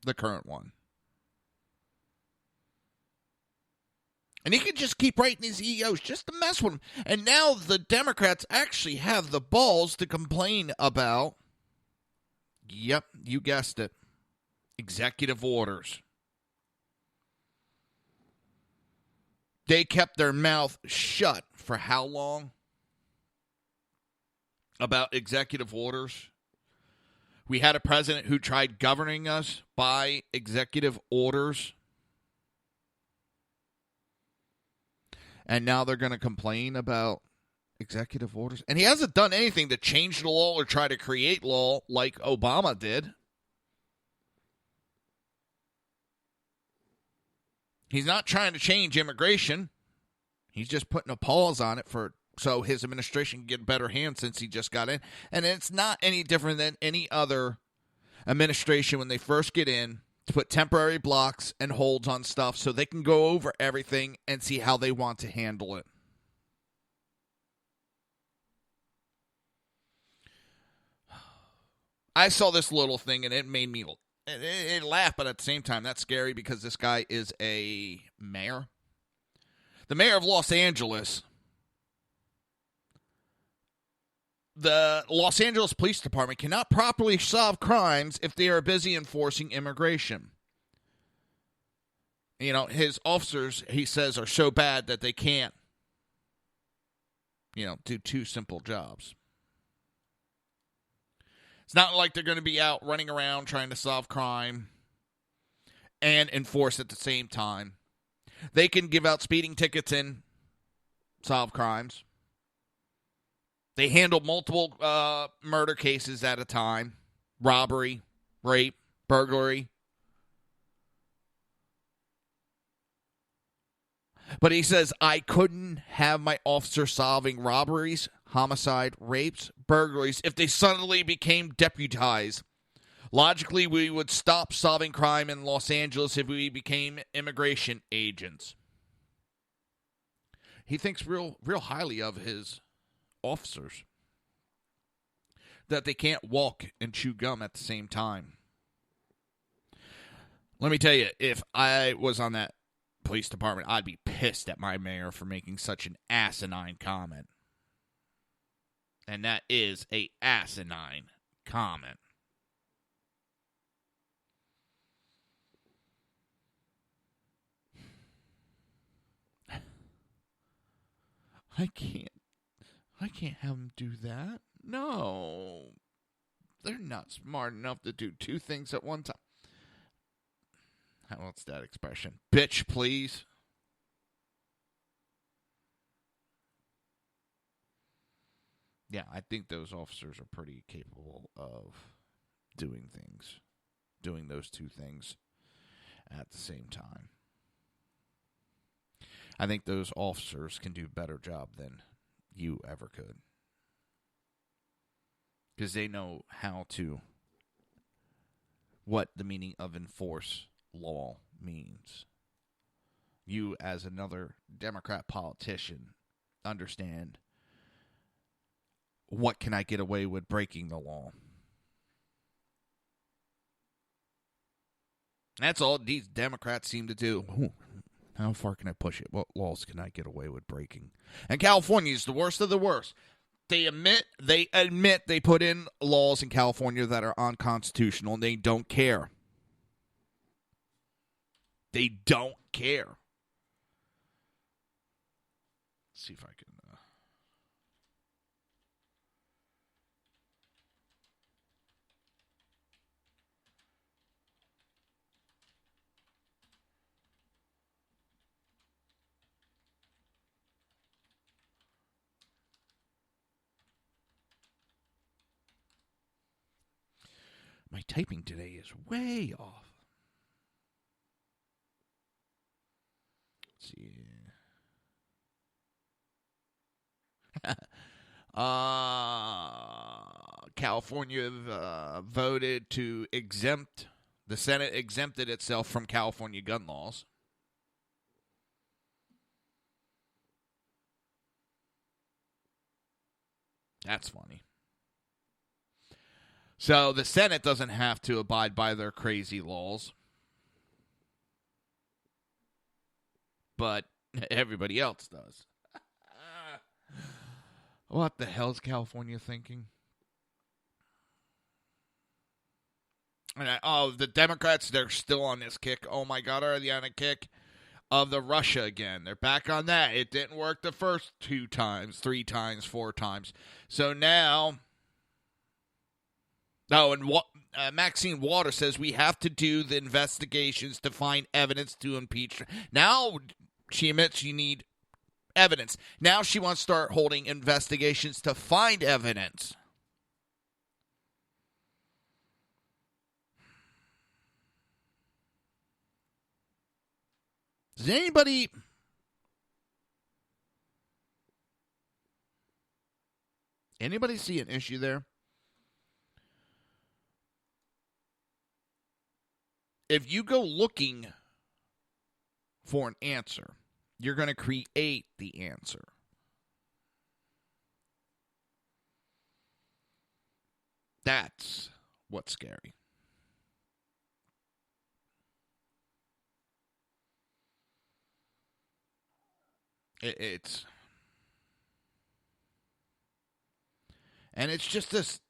the current one. And he could just keep writing these EOs just to mess with them. And now the Democrats actually have the balls to complain about, yep, you guessed it, executive orders. They kept their mouth shut for how long about executive orders? We had a president who tried governing us by executive orders. And now they're going to complain about executive orders. And he hasn't done anything to change the law or try to create law like Obama did. He's not trying to change immigration. He's just putting a pause on it so his administration can get a better hand since he just got in. And it's not any different than any other administration when they first get in, to put temporary blocks and holds on stuff so they can go over everything and see how they want to handle it. I saw this little thing and it made me it laugh, but at the same time, that's scary because this guy is a mayor. The mayor of Los Angeles. The Los Angeles Police Department cannot properly solve crimes if they are busy enforcing immigration. You know, his officers, he says, are so bad that they can't, do two simple jobs. It's not like they're going to be out running around trying to solve crime and enforce at the same time. They can give out speeding tickets and solve crimes. They handle multiple murder cases at a time. Robbery, rape, burglary. But he says, I couldn't have my officer solving robberies, homicide, rapes, burglaries if they suddenly became deputized. Logically, we would stop solving crime in Los Angeles if we became immigration agents. He thinks real highly of his officers. That they can't walk and chew gum at the same time. Let me tell you, if I was on that police department, I'd be pissed at my mayor for making such an asinine comment. And that is a asinine comment. I can't have them do that. No. They're not smart enough to do two things at one time. What's that expression? Bitch, please. Yeah, I think those officers are pretty capable of doing those two things at the same time. I think those officers can do a better job than you ever could. Because they know what the meaning of enforce law means. You, as another Democrat politician, understand what can I get away with breaking the law. That's all these Democrats seem to do. Ooh, how far can I push it? What laws can I get away with breaking? And California is the worst of the worst. They admit they put in laws in California that are unconstitutional, and they don't care. They don't care. Let's see if I can. My typing today is way off. Let's see. California voted to exempt, the Senate exempted itself from California gun laws. That's funny. So the Senate doesn't have to abide by their crazy laws. But everybody else does. What the hell's California thinking? And the Democrats, they're still on this kick. Oh my God, are they on a kick of the Russia again? They're back on that. It didn't work the first 2 times, 3 times, 4 times. So now... Oh, and Maxine Waters says we have to do the investigations to find evidence to impeach. Now she admits you need evidence. Now she wants to start holding investigations to find evidence. Does anybody see an issue there? If you go looking for an answer, you're going to create the answer. That's what's scary. It's just this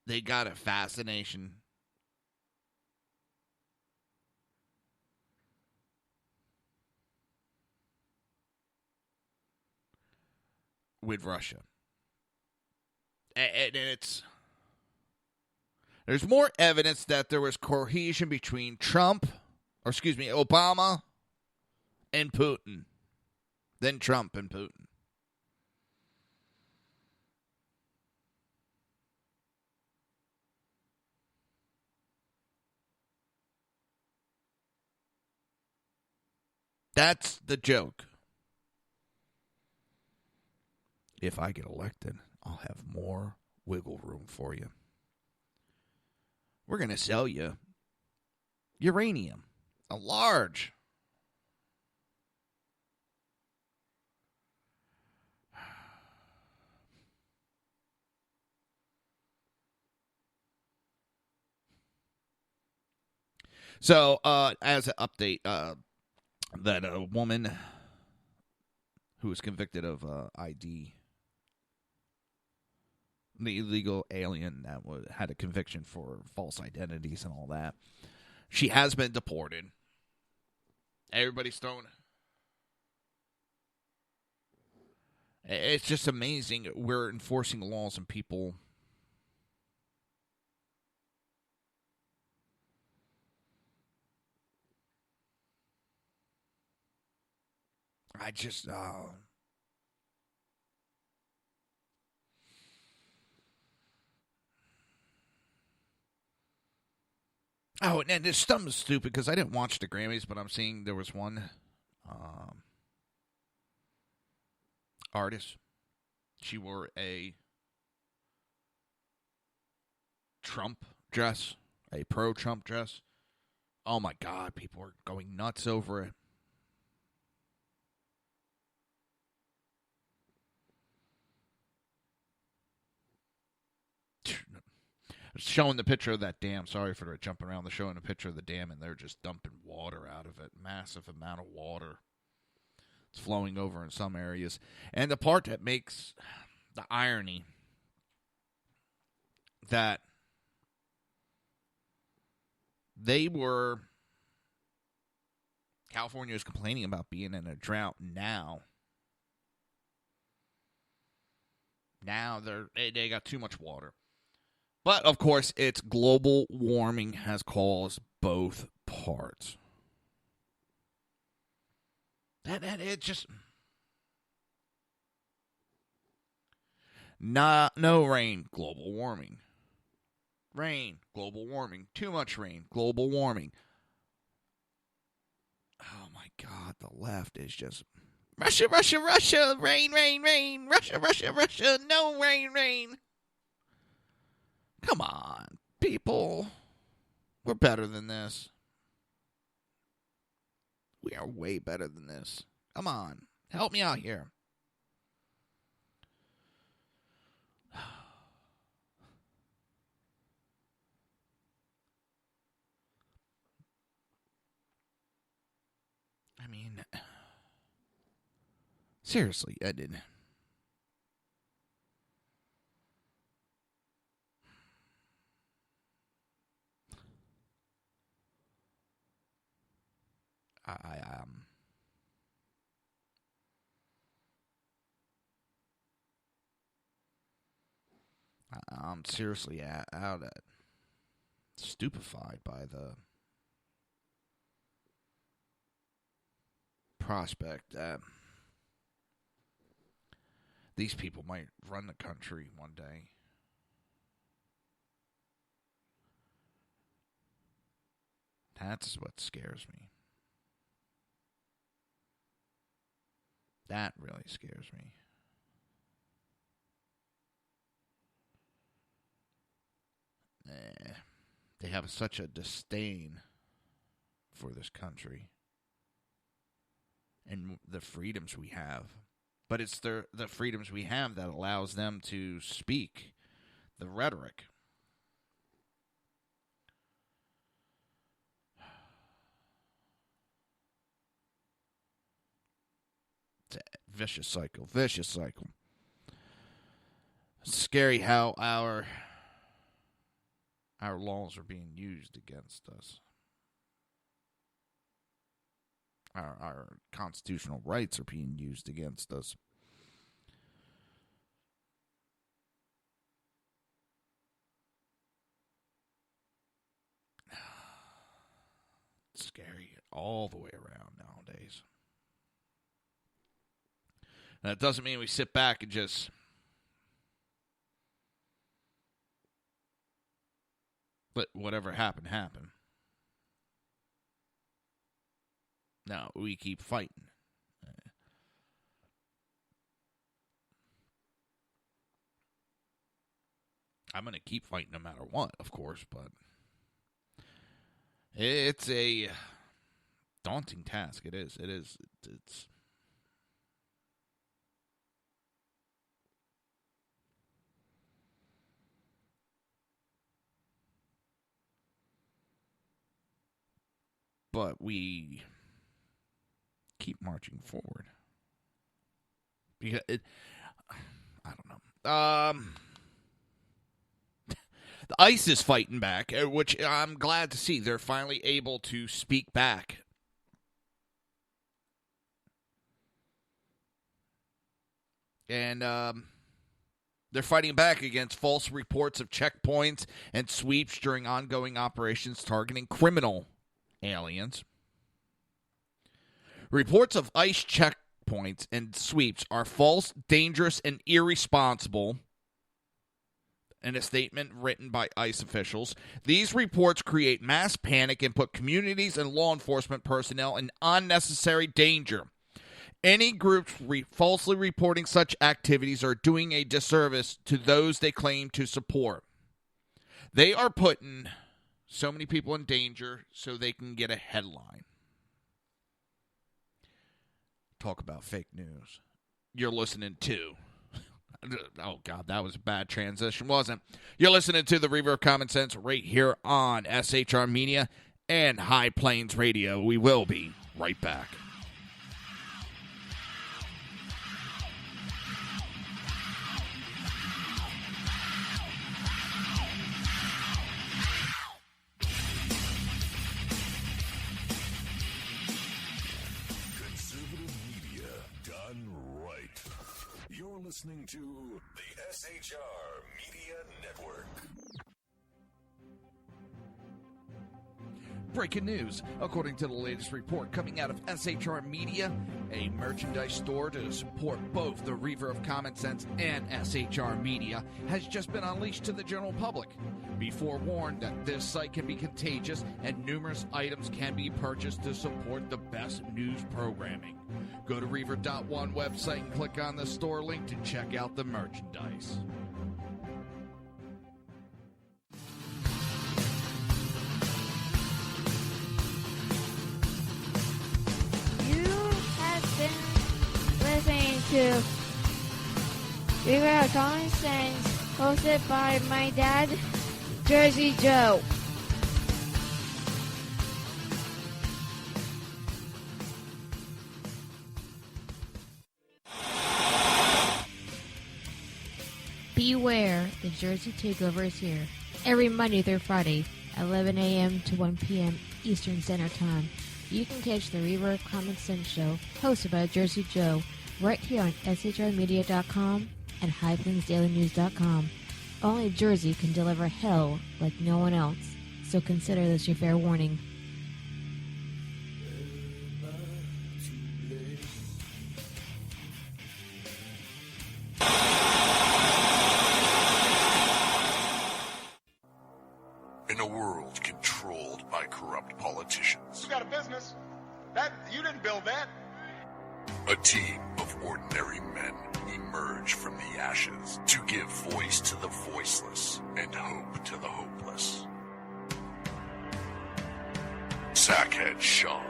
they got a fascination with Russia. And there's more evidence that there was cohesion between Obama and Putin than Trump and Putin. That's the joke. If I get elected, I'll have more wiggle room for you. We're going to sell you uranium, a large. So, as an update, that a woman who was convicted of ID, the illegal alien that had a conviction for false identities and all that, she has been deported. Everybody's thrown. It's just amazing. We're enforcing laws and people. I just, Oh, and this stuff is stupid because I didn't watch the Grammys, but I'm seeing there was one artist. She wore a Trump dress, a pro-Trump dress. Oh, my God, people are going nuts over it. showing the picture of that dam. Sorry for jumping around. They're showing a picture of the dam, and they're just dumping water out of it. Massive amount of water. It's flowing over in some areas. And the part that makes the irony that California is complaining about being in a drought now. Now they got too much water. But, of course, it's global warming has caused both parts. It just... No rain, global warming. Rain, global warming. Too much rain, global warming. Oh, my God, the left is just... Russia, Russia, Russia, rain, rain, rain. Russia, Russia, Russia, no rain, rain. Come on, people. We're better than this. We are way better than this. Come on. Help me out here. I mean, seriously, I did. I'm seriously out at stupefied by the prospect that these people might run the country one day. That's what scares me. That really scares me. They have such a disdain for this country and the freedoms we have. But it's the freedoms we have that allows them to speak the rhetoric. It's a vicious cycle, vicious cycle. It's scary how our laws are being used against us. Our constitutional rights are being used against us. It's scary all the way around nowadays. And that doesn't mean we sit back and just let whatever happen, happen. No, we keep fighting. I'm going to keep fighting no matter what, of course, but it's a daunting task. It is. It's but we keep marching forward. Because I don't know. The ICE is fighting back, which I'm glad to see. They're finally able to speak back. And they're fighting back against false reports of checkpoints and sweeps during ongoing operations targeting criminal aliens. Reports of ICE checkpoints and sweeps are false, dangerous, and irresponsible. In a statement written by ICE officials, these reports create mass panic and put communities and law enforcement personnel in unnecessary danger. Any groups falsely reporting such activities are doing a disservice to those they claim to support. They are putting so many people in danger so they can get a headline. Talk about fake news. You're listening to Oh, God, that was a bad transition, wasn't it? You're listening to the Reaver of Common Sense right here on SHR Media and High Plains Radio. We will be right back. Listening to the SHR Media Network. Breaking news. According to the latest report coming out of SHR Media, a merchandise store to support both the Reaver of Common Sense and SHR Media has just been unleashed to the general public. Be forewarned that this site can be contagious and numerous items can be purchased to support the best news programming. Go to Reaver.one website and click on the store link to check out the merchandise. Listening to Reaver of Common Sense, hosted by my dad, Jersey Joe. Beware, the Jersey Takeover is here. Every Monday through Friday, 11 a.m. to 1 p.m. Eastern Standard Time. You can catch the Reaver of Common Sense show, hosted by Jersey Joe, right here on shrmedia.com and highplainsdailynews.com. Only Jersey can deliver hell like no one else, so consider this your fair warning. In a world controlled by corrupt politicians, You got a business. That you didn't build that. a team of ordinary men emerge from the ashes to give voice to the voiceless and hope to the hopeless. Sackhead Sean,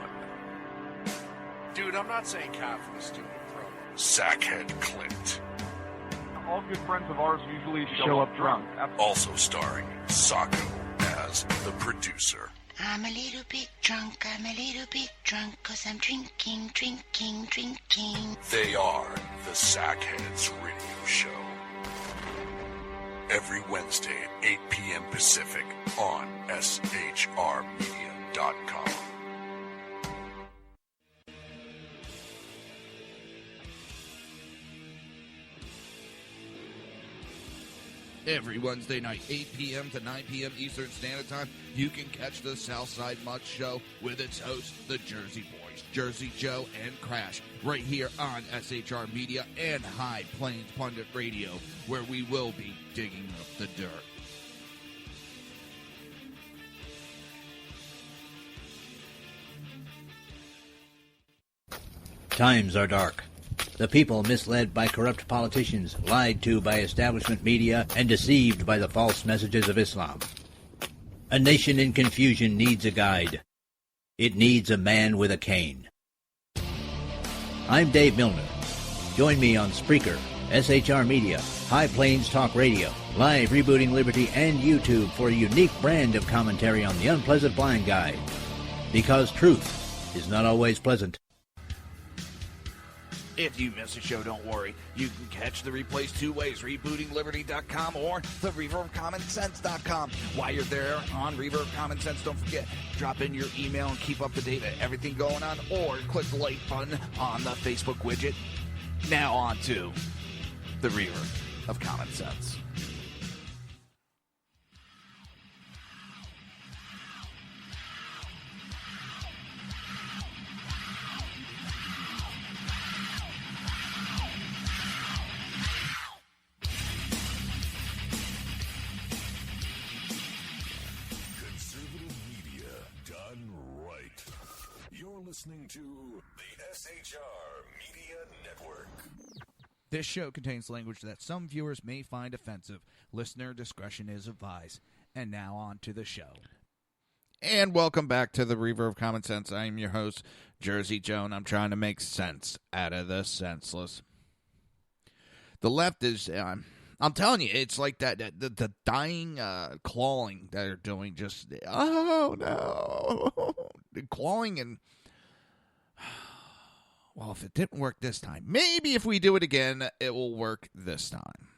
Dude, I'm not saying cat for the stupid pro. Sackhead Clint, All good friends of ours usually show up drunk. also starring Sacco as the producer. I'm a little bit drunk, I'm a little bit drunk, 'cause I'm drinking, drinking, drinking. They are the Sackheads Radio Show. Every Wednesday at 8 p.m. Pacific on shrmedia.com. Every Wednesday night, 8 p.m. to 9 p.m. Eastern Standard Time, you can catch the Southside Mud Show with its hosts, the Jersey Boys, Jersey Joe and Crash, right here on SHR Media and High Plains Pundit Radio, where we will be digging up the dirt. Times are dark. The people misled by corrupt politicians, lied to by establishment media, and deceived by the false messages of Islam. A nation in confusion needs a guide. It needs a man with a cane. I'm Dave Milner. Join me on Spreaker, SHR Media, High Plains Talk Radio, Live Rebooting Liberty, and YouTube for a unique brand of commentary on the unpleasant blind guide. Because truth is not always pleasant. If you miss a show, don't worry. You can catch the replays two ways, rebootingliberty.com or the reaverofcommonsense.com. While you're there on Reaver of Common Sense, don't forget, drop in your email and keep up to date with everything going on, or click the like button on the Facebook widget. Now on to the Reaver of Common Sense. Listening to the SHR Media Network. This show contains language that some viewers may find offensive. Listener discretion is advised. And now on to the show. And welcome back to the Reaver of Common Sense. I am your host, Jersey Joe, and I'm trying to make sense out of the senseless. The left is, I'm telling you, it's like the dying clawing that they're doing. Just, oh, no. Clawing and, well, if it didn't work this time, maybe if we do it again, it will work this time.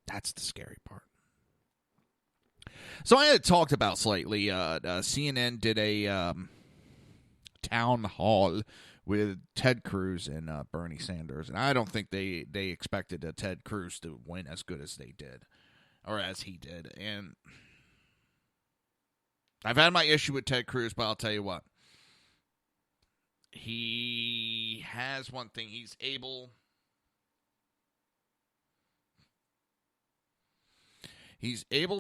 That's the scary part. So I had talked about slightly, CNN did a town hall with Ted Cruz and Bernie Sanders, and I don't think they expected Ted Cruz to win as good as they did, or as he did. And I've had my issue with Ted Cruz, but I'll tell you what. He has one thing. He's able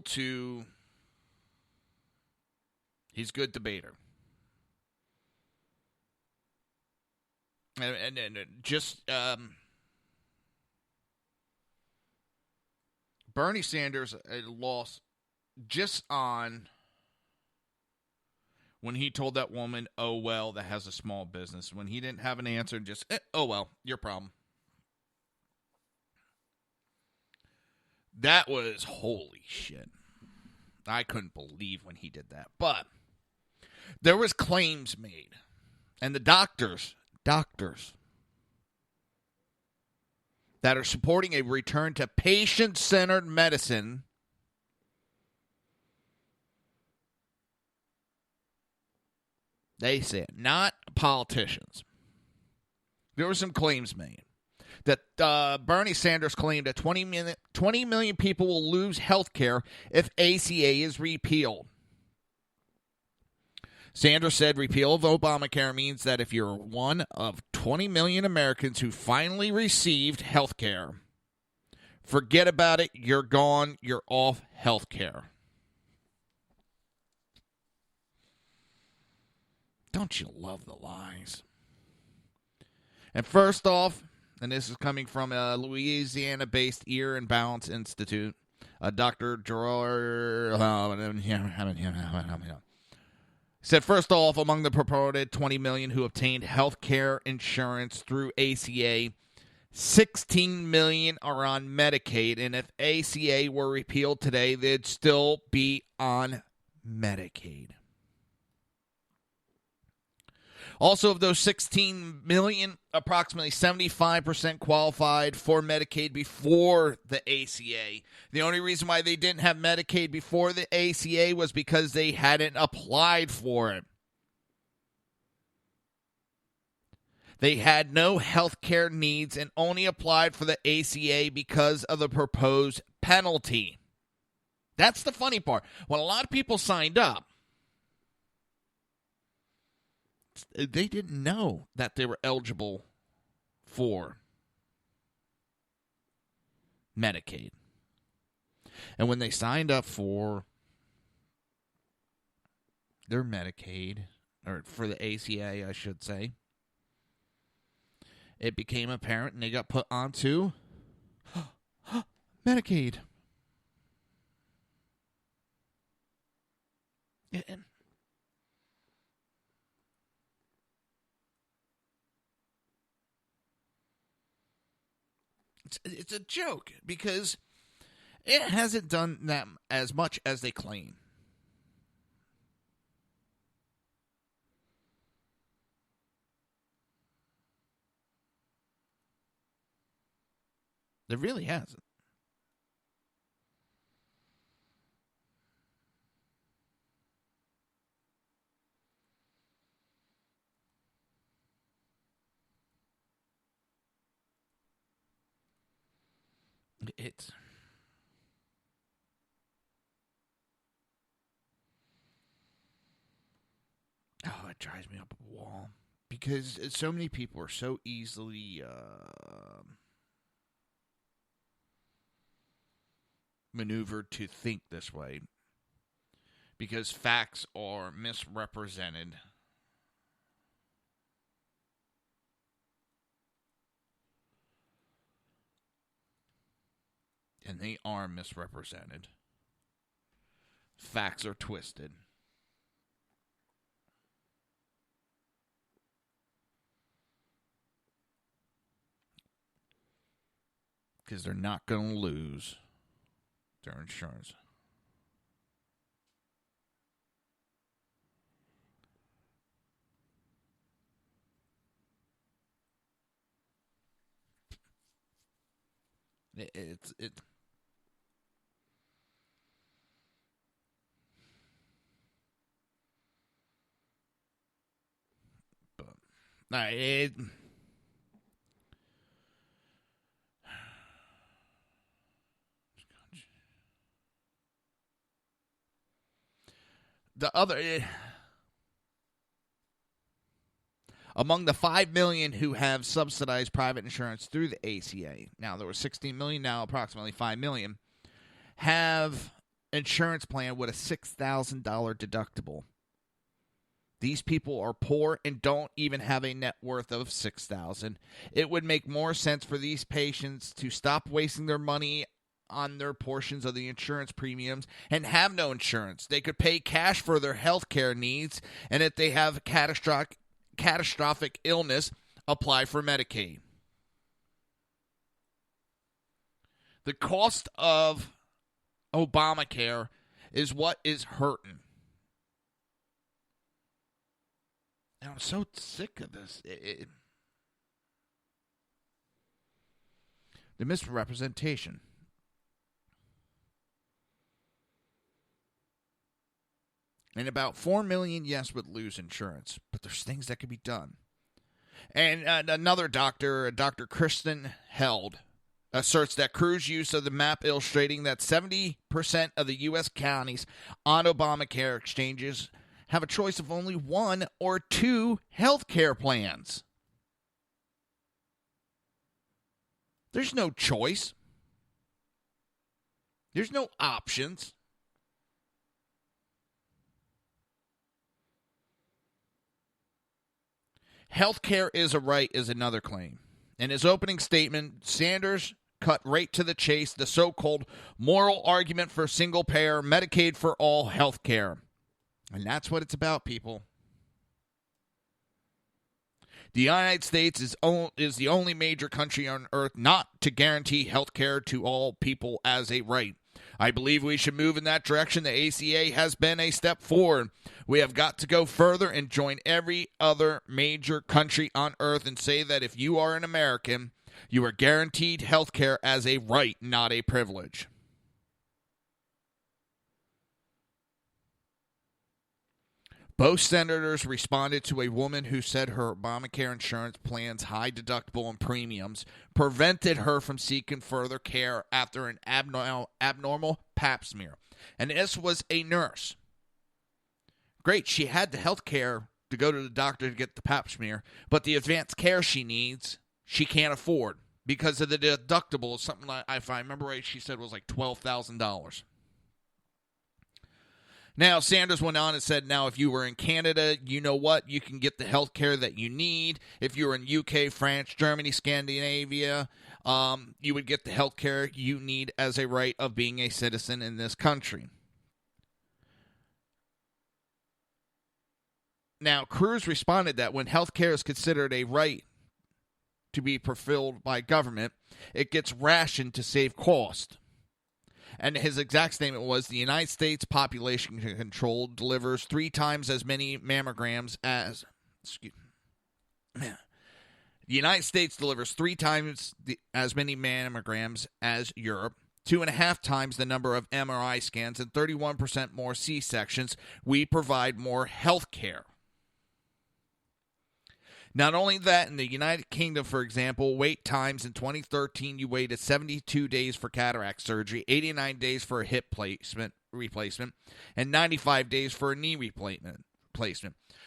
to... He's a good debater. And just Bernie Sanders lost just on when he told that woman, oh, well, that has a small business. When he didn't have an answer, just, oh, well, your problem. That was holy shit. I couldn't believe when he did that. But there was claims made. And the doctors that are supporting a return to patient-centered medicine they said, not politicians. There were some claims made that Bernie Sanders claimed that 20 million people will lose health care if ACA is repealed. Sanders said repeal of Obamacare means that if you're one of 20 million Americans who finally received health care, forget about it, you're gone, you're off health care. Don't you love the lies? And first off, and this is coming from a Louisiana-based Ear and Balance Institute, Dr. Gerard said, first off, among the purported 20 million who obtained health care insurance through ACA, 16 million are on Medicaid, and if ACA were repealed today, they'd still be on Medicaid. Also, of those 16 million, approximately 75% qualified for Medicaid before the ACA. The only reason why they didn't have Medicaid before the ACA was because they hadn't applied for it. They had no health care needs and only applied for the ACA because of the proposed penalty. That's the funny part. When a lot of people signed up, they didn't know that they were eligible for Medicaid. And when they signed up for their Medicaid, or for the ACA, I should say, it became apparent and they got put onto Medicaid. It's a joke because it hasn't done them as much as they claim. It really hasn't. It's it drives me up a wall because so many people are so easily maneuvered to think this way because facts are misrepresented. And they are misrepresented. Facts are twisted. because they're not going to lose their insurance. Among the 5 million who have subsidized private insurance through the ACA, now there were 16 million, now approximately 5 million, have insurance plan with a $6,000 deductible. These people are poor and don't even have a net worth of $6,000. It would make more sense for these patients to stop wasting their money on their portions of the insurance premiums and have no insurance. They could pay cash for their health care needs, and if they have catastrophic illness, apply for Medicaid. The cost of Obamacare is what is hurting. And I'm so sick of this. The misrepresentation. And about 4 million, yes, would lose insurance. But there's things that could be done. And another doctor, Dr. Kristen Held, asserts that Crude's use of the map illustrating that 70% of the U.S. counties on Obamacare exchanges have a choice of only 1 or 2 health care plans. There's no choice. There's no options. Health care is a right is another claim. In his opening statement, Sanders cut right to the chase, the so-called moral argument for single-payer Medicaid for all health care. And that's what it's about, people. The United States is the only major country on earth not to guarantee health care to all people as a right. I believe we should move in that direction. The ACA has been a step forward. We have got to go further and join every other major country on earth and say that if you are an American, you are guaranteed health care as a right, not a privilege. Both senators responded to a woman who said her Obamacare insurance plan's high deductible and premiums prevented her from seeking further care after an abnormal pap smear. And this was a nurse. Great, she had the health care to go to the doctor to get the pap smear, but the advanced care she needs, she can't afford because of the deductible. Something like, if I remember right, she said it was like $12,000. Now, Sanders went on and said, now, if you were in Canada, you know what? You can get the health care that you need. If you were in UK, France, Germany, Scandinavia, you would get the health care you need as a right of being a citizen in this country. Now, Cruz responded that when health care is considered a right to be fulfilled by government, it gets rationed to save cost. And his exact statement was, the United States population control delivers 3 times as many mammograms as... The United States delivers 3 times as many mammograms as Europe, 2.5 times the number of MRI scans, and 31% more C-sections. We provide more health care. Not only that, in the United Kingdom, for example, wait times in 2013, you waited 72 days for cataract surgery, 89 days for a hip replacement, and 95 days for a knee replacement.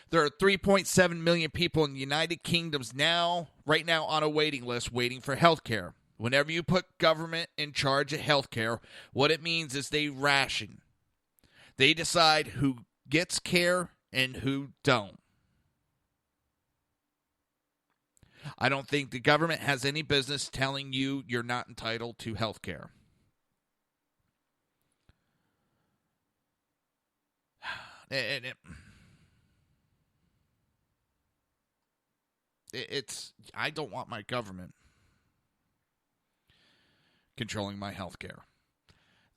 There are 3.7 million people in the United Kingdom's right now on a waiting list waiting for health care. Whenever you put government in charge of health care, what it means is they ration. They decide who gets care and who don't. I don't think the government has any business telling you you're not entitled to health care. I don't want my government controlling my health care.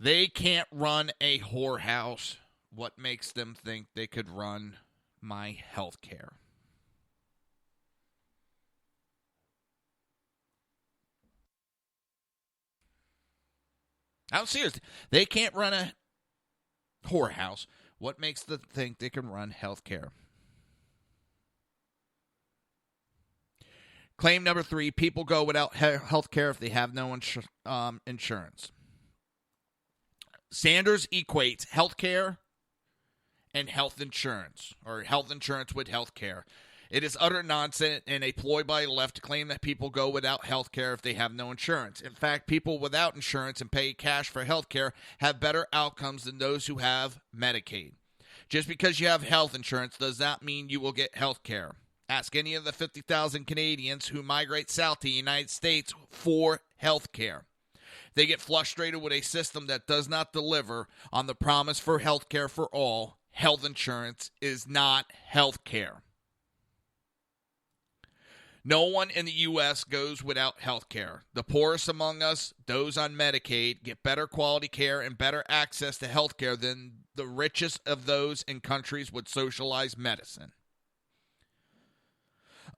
They can't run a whorehouse. What makes them think they could run my health care? I'm serious. They can't run a whorehouse. What makes them think they can run health care? Claim number 3, people go without health care if they have no insurance. Sanders equates health care and health insurance, or health insurance with health care. It is utter nonsense and a ploy by the left to claim that people go without health care if they have no insurance. In fact, people without insurance and pay cash for health care have better outcomes than those who have Medicaid. Just because you have health insurance does not mean you will get health care. Ask any of the 50,000 Canadians who migrate south to the United States for health care. They get frustrated with a system that does not deliver on the promise for health care for all. Health insurance is not health care. No one in the U.S. goes without health care. The poorest among us, those on Medicaid, get better quality care and better access to health care than the richest of those in countries with socialized medicine.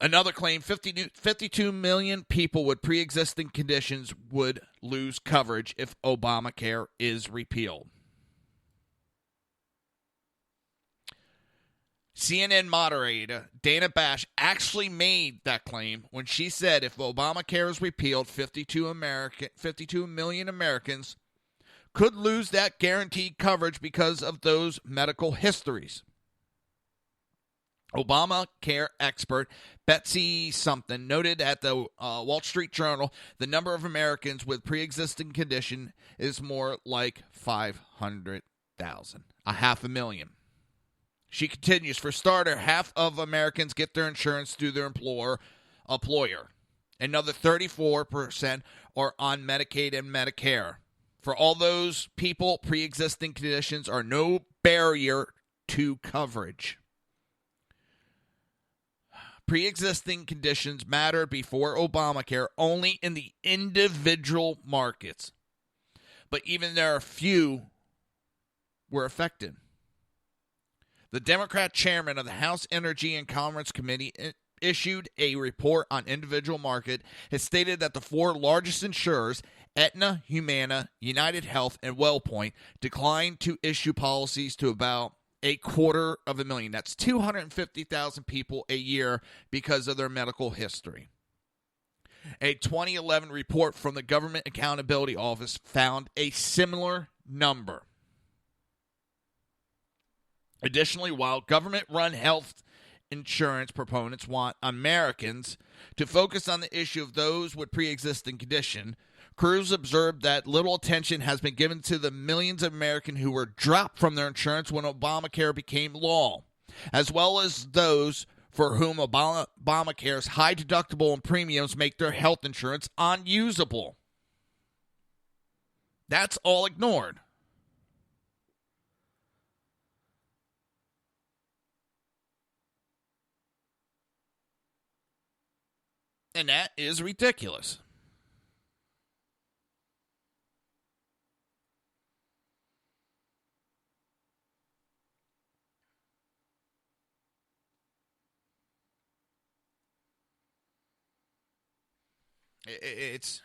Another claim, 52 million people with pre-existing conditions would lose coverage if Obamacare is repealed. CNN moderator Dana Bash actually made that claim when she said if Obamacare is repealed, 52 million Americans could lose that guaranteed coverage because of those medical histories. Obamacare expert Betsy Something noted at the Wall Street Journal the number of Americans with pre-existing condition is more like 500,000, 500,000. She continues, for starter, half of Americans get their insurance through their employer. Another 34% are on Medicaid and Medicare. For all those people, pre-existing conditions are no barrier to coverage. Pre-existing conditions mattered before Obamacare only in the individual markets. But even there are few were affected. The Democrat chairman of the House Energy and Commerce Committee issued a report on individual market, has stated that the 4 largest insurers, Aetna, Humana, United Health, and WellPoint, declined to issue policies to about 250,000. That's 250,000 people a year because of their medical history. A 2011 report from the Government Accountability Office found a similar number. Additionally, while government-run health insurance proponents want Americans to focus on the issue of those with pre-existing condition, Cruz observed that little attention has been given to the millions of Americans who were dropped from their insurance when Obamacare became law, as well as those for whom Obamacare's high deductible and premiums make their health insurance unusable. That's all ignored. And that is ridiculous. It's...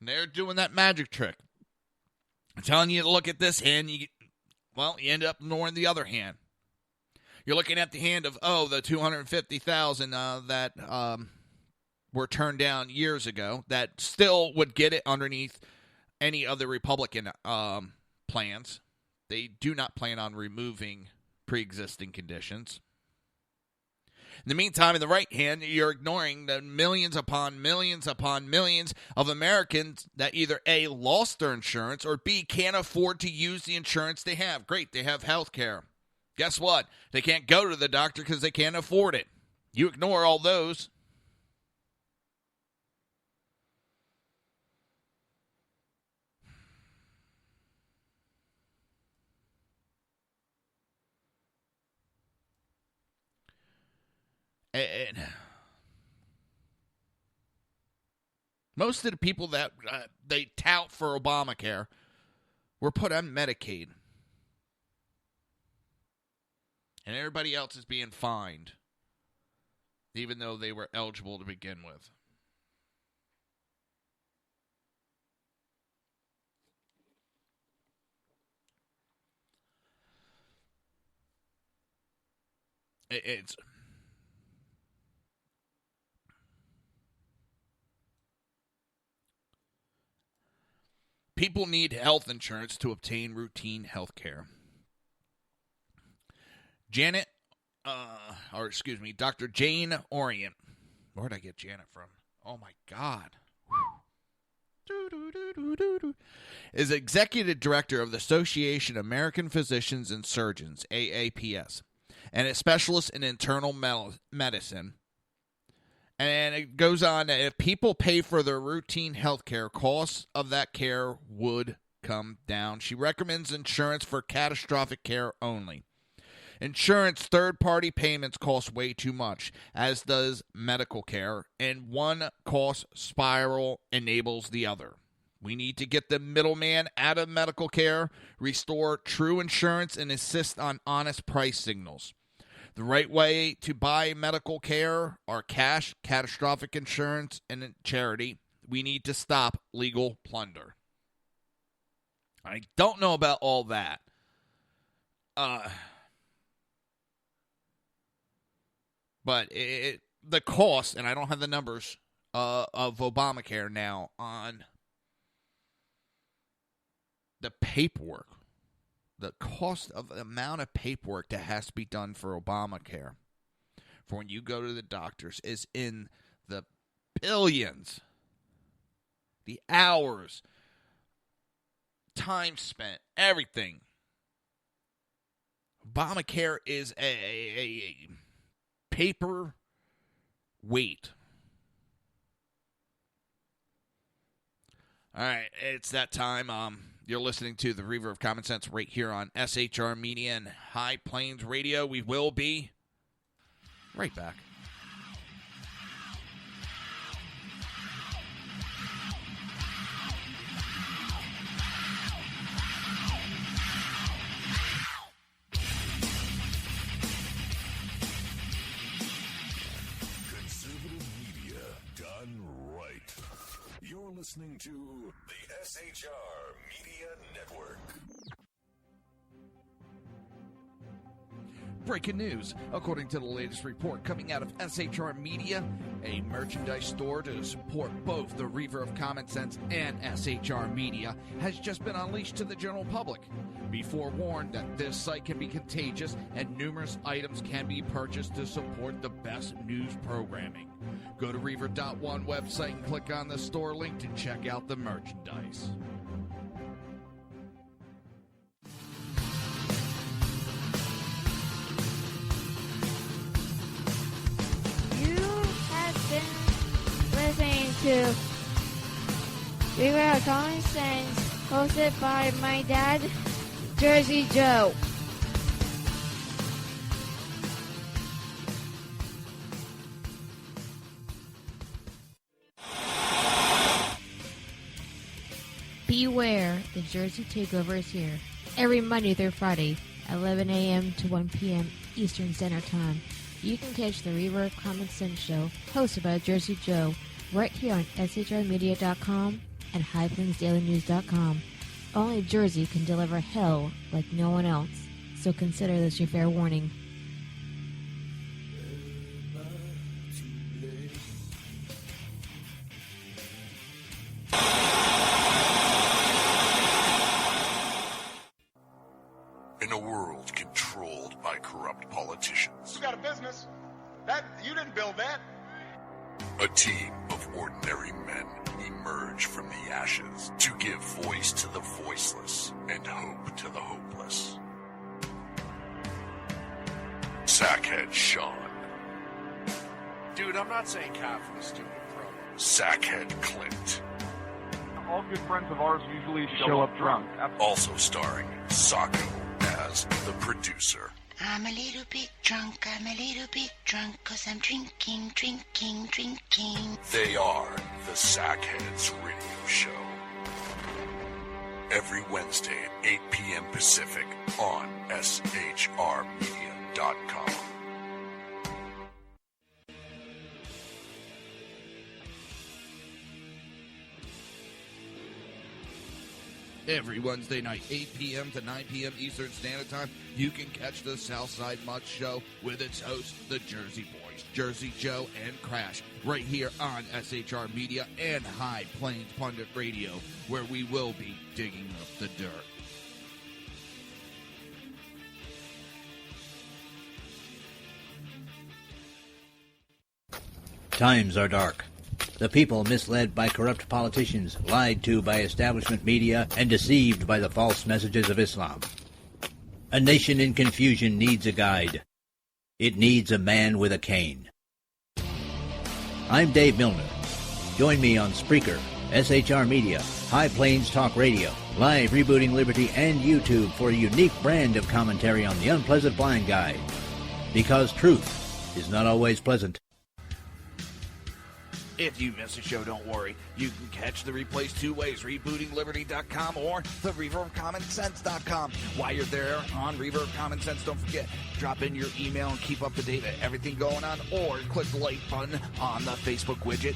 They're doing that magic trick. I'm telling you to look at this hand, you end up ignoring the other hand. You're looking at the hand of, the 250,000 that were turned down years ago that still would get it underneath any other Republican plans. They do not plan on removing pre-existing conditions. In the meantime, in the right hand, you're ignoring the millions upon millions upon millions of Americans that either A, lost their insurance, or B, can't afford to use the insurance they have. Great, they have health care. Guess what? They can't go to the doctor because they can't afford it. You ignore all those. And Most of the people that they tout for Obamacare were put on Medicaid. And everybody else is being fined, even though they were eligible to begin with. It's people need health insurance to obtain routine health care. Dr. Jane Orient. Where'd I get Janet from? Oh my God. Is executive director of the Association of American Physicians and Surgeons, AAPS, and a specialist in internal medicine. And it goes on that if people pay for their routine health care, costs of that care would come down. She recommends insurance for catastrophic care only. Insurance third-party payments cost way too much, as does medical care, and one cost spiral enables the other. We need to get the middleman out of medical care, restore true insurance, and insist on honest price signals. The right way to buy medical care are cash, catastrophic insurance, and charity. We need to stop legal plunder. I don't know about all that. But the cost, and I don't have the numbers of Obamacare now on the paperwork, the cost of the amount of paperwork that has to be done for Obamacare for when you go to the doctors is in the billions. The hours, time spent, everything. Obamacare is a paper weight. All right, it's that time. You're listening to the Reaver of Common Sense right here on SHR Media and High Plains Radio. We will be right back. You're listening to the SHR Media Network. Breaking news. According to the latest report coming out of SHR Media, a merchandise store to support both the Reaver of Common Sense and SHR Media has just been unleashed to the general public. Be forewarned that this site can be contagious and numerous items can be purchased to support the best news programming. Go to Reaver.one website and click on the store link to check out the merchandise. You have been listening to Reaver of Common Sense, hosted by my dad, Jersey Joe. Beware, the Jersey Takeover is here. Every Monday through Friday, 11 a.m. to 1 p.m. Eastern Standard Time. You can catch the Reaver of Common Sense show, hosted by Jersey Joe, right here on SHRmedia.com and HighPlainsDailyNews.com. Only Jersey can deliver hell like no one else, so consider this your fair warning. In a world controlled by corrupt politicians, You got a business. You didn't build that. a team of ordinary men emerge from the ashes to give voice to the voiceless and hope to the hopeless. Sackhead Sean, Dude, I'm not saying cap for the stupid program. Sackhead Clint, All good friends of ours usually show up drunk. also starring Sacco as the producer. I'm a little bit drunk, I'm a little bit drunk, 'cause I'm drinking, drinking, drinking. They are the Sackheads Radio Show. Every Wednesday at 8 p.m. Pacific on shrmedia.com. Every Wednesday night, 8 p.m. to 9 p.m. Eastern Standard Time, you can catch the Southside Mutt Show with its hosts, the Jersey Boys, Jersey Joe and Crash, right here on SHR Media and High Plains Pundit Radio, where we will be digging up the dirt. Times are dark. The people misled by corrupt politicians, lied to by establishment media, and deceived by the false messages of Islam. A nation in confusion needs a guide. It needs a man with a cane. I'm Dave Milner. Join me on Spreaker, SHR Media, High Plains Talk Radio, Live Rebooting Liberty, and YouTube for a unique brand of commentary on the unpleasant blind guide. Because truth is not always pleasant. If you miss a show, don't worry. You can catch the replays two ways, rebootingliberty.com or the Reaver of Common Sense.com. While you're there on Reaver of Common Sense, don't forget, drop in your email and keep up to date with everything going on, or click the like button on the Facebook widget.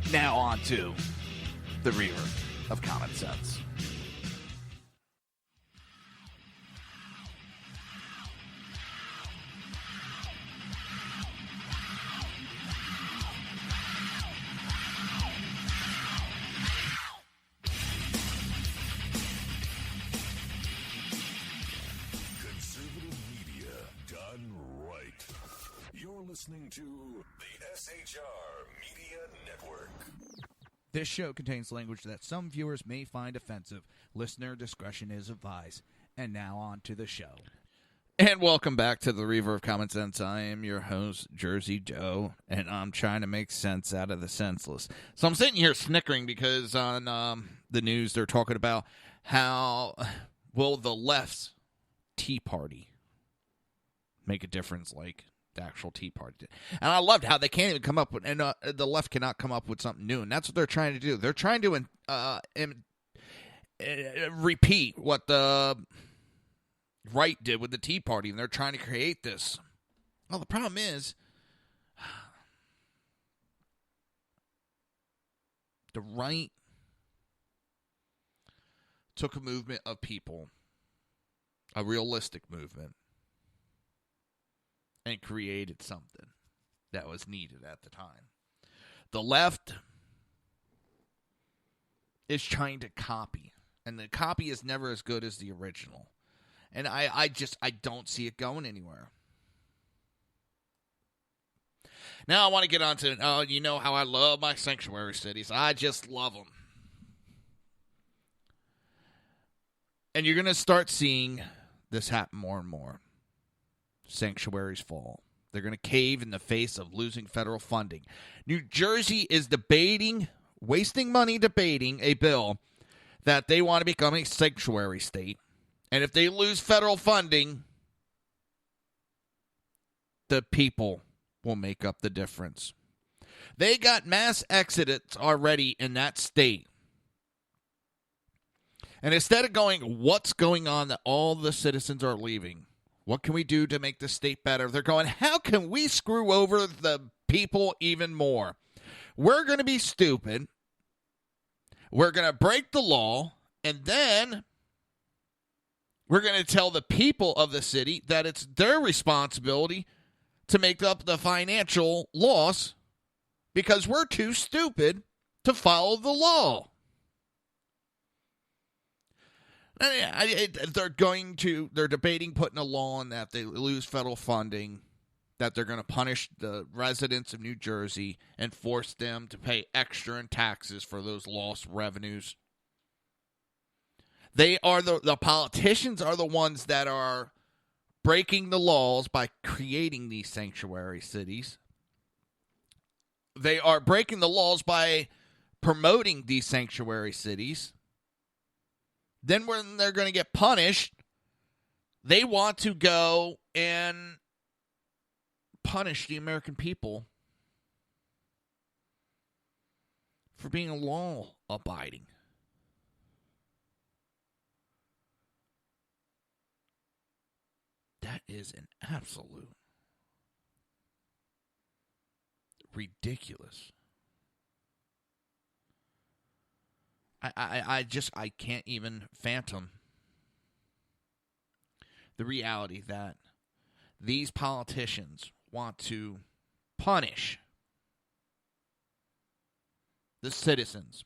Now on to the Reaver of Common Sense. Listening to the SHR Media Network. This show contains language that some viewers may find offensive. Listener discretion is advised. And now on to the show. And welcome back to the Reaver of Common Sense. I am your host, Jersey Joe, and I'm trying to make sense out of the senseless. So I'm sitting here snickering because on the news they're talking about how will the left's Tea Party make a difference like the actual Tea Party did. And I loved how they can't even come up with, and the left cannot come up with something new, and that's what they're trying to do. They're trying to repeat what the right did with the Tea Party, and they're trying to create this. Well, the problem is the right took a movement of people, a realistic movement, and created something that was needed at the time. The left is trying to copy, and the copy is never as good as the original. And I don't see it going anywhere. Now I want to get on to, you know how I love my sanctuary cities. I just love them. And you're going to start seeing this happen more and more. Sanctuaries fall. They're going to cave in the face of losing federal funding. New Jersey is wasting money debating a bill that they want to become a sanctuary state. And if they lose federal funding, the people will make up the difference. They got mass exodus already in that state. And instead of going, what's going on that all the citizens are leaving? What can we do to make the state better? They're going, how can we screw over the people even more? We're going to be stupid. We're going to break the law. And then we're going to tell the people of the city that it's their responsibility to make up the financial loss because we're too stupid to follow the law. They're debating putting a law in that they lose federal funding, that they're going to punish the residents of New Jersey and force them to pay extra in taxes for those lost revenues. They are the politicians are the ones that are breaking the laws by creating these sanctuary cities. They are breaking the laws by promoting these sanctuary cities. Then when they're going to get punished, they want to go and punish the American people for being law-abiding. That is an absolute ridiculous. I can't even fathom the reality that these politicians want to punish the citizens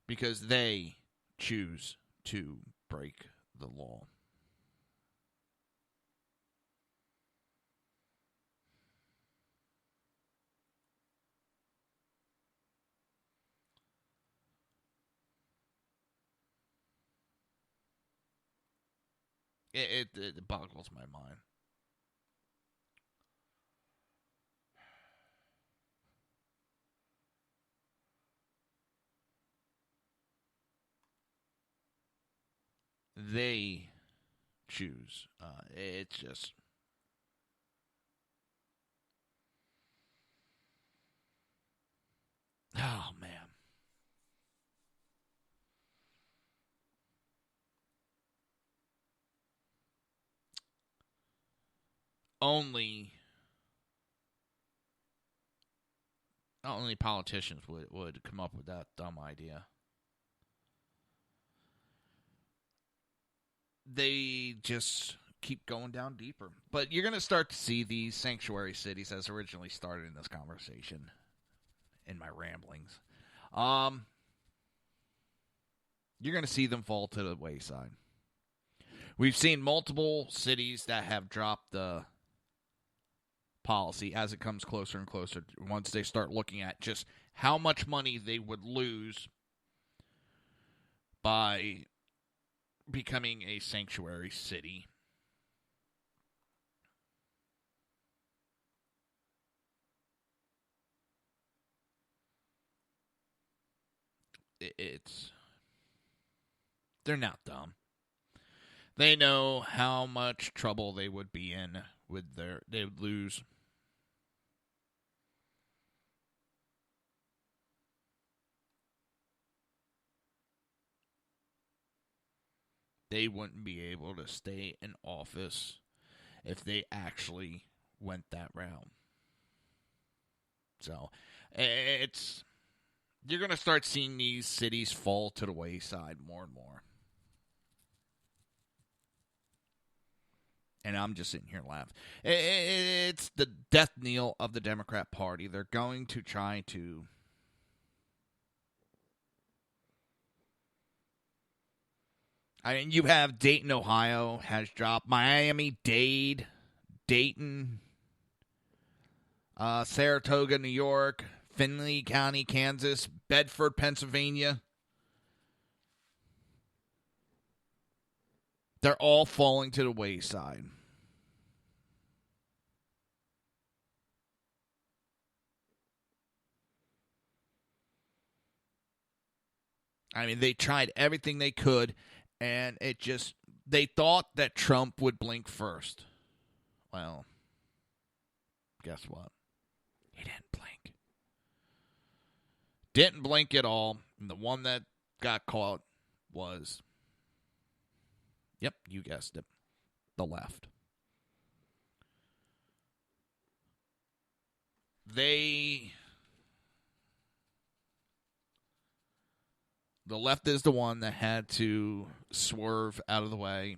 because they choose to break the law. It boggles my mind. They choose. It's just... Oh, man. Only politicians would come up with that dumb idea. They just keep going down deeper. But you're going to start to see these sanctuary cities, as originally started in this conversation, in my ramblings. You're going to see them fall to the wayside. We've seen multiple cities that have dropped the policy as it comes closer and closer, once they start looking at just how much money they would lose by becoming a sanctuary city. They're not dumb. They know how much trouble they would be in with they would lose. They wouldn't be able to stay in office if they actually went that route. So, you're going to start seeing these cities fall to the wayside more and more. And I'm just sitting here laughing. It's the death knell of the Democrat Party. They're going to try to you have Dayton, Ohio has dropped. Miami-Dade, Dayton, Saratoga, New York, Findlay County, Kansas, Bedford, Pennsylvania. They're all falling to the wayside. I mean, they tried everything they could, and they thought that Trump would blink first. Well, guess what? He didn't blink. Didn't blink at all. And the one that got caught was, yep, you guessed it, the left. The left is the one that had to swerve out of the way.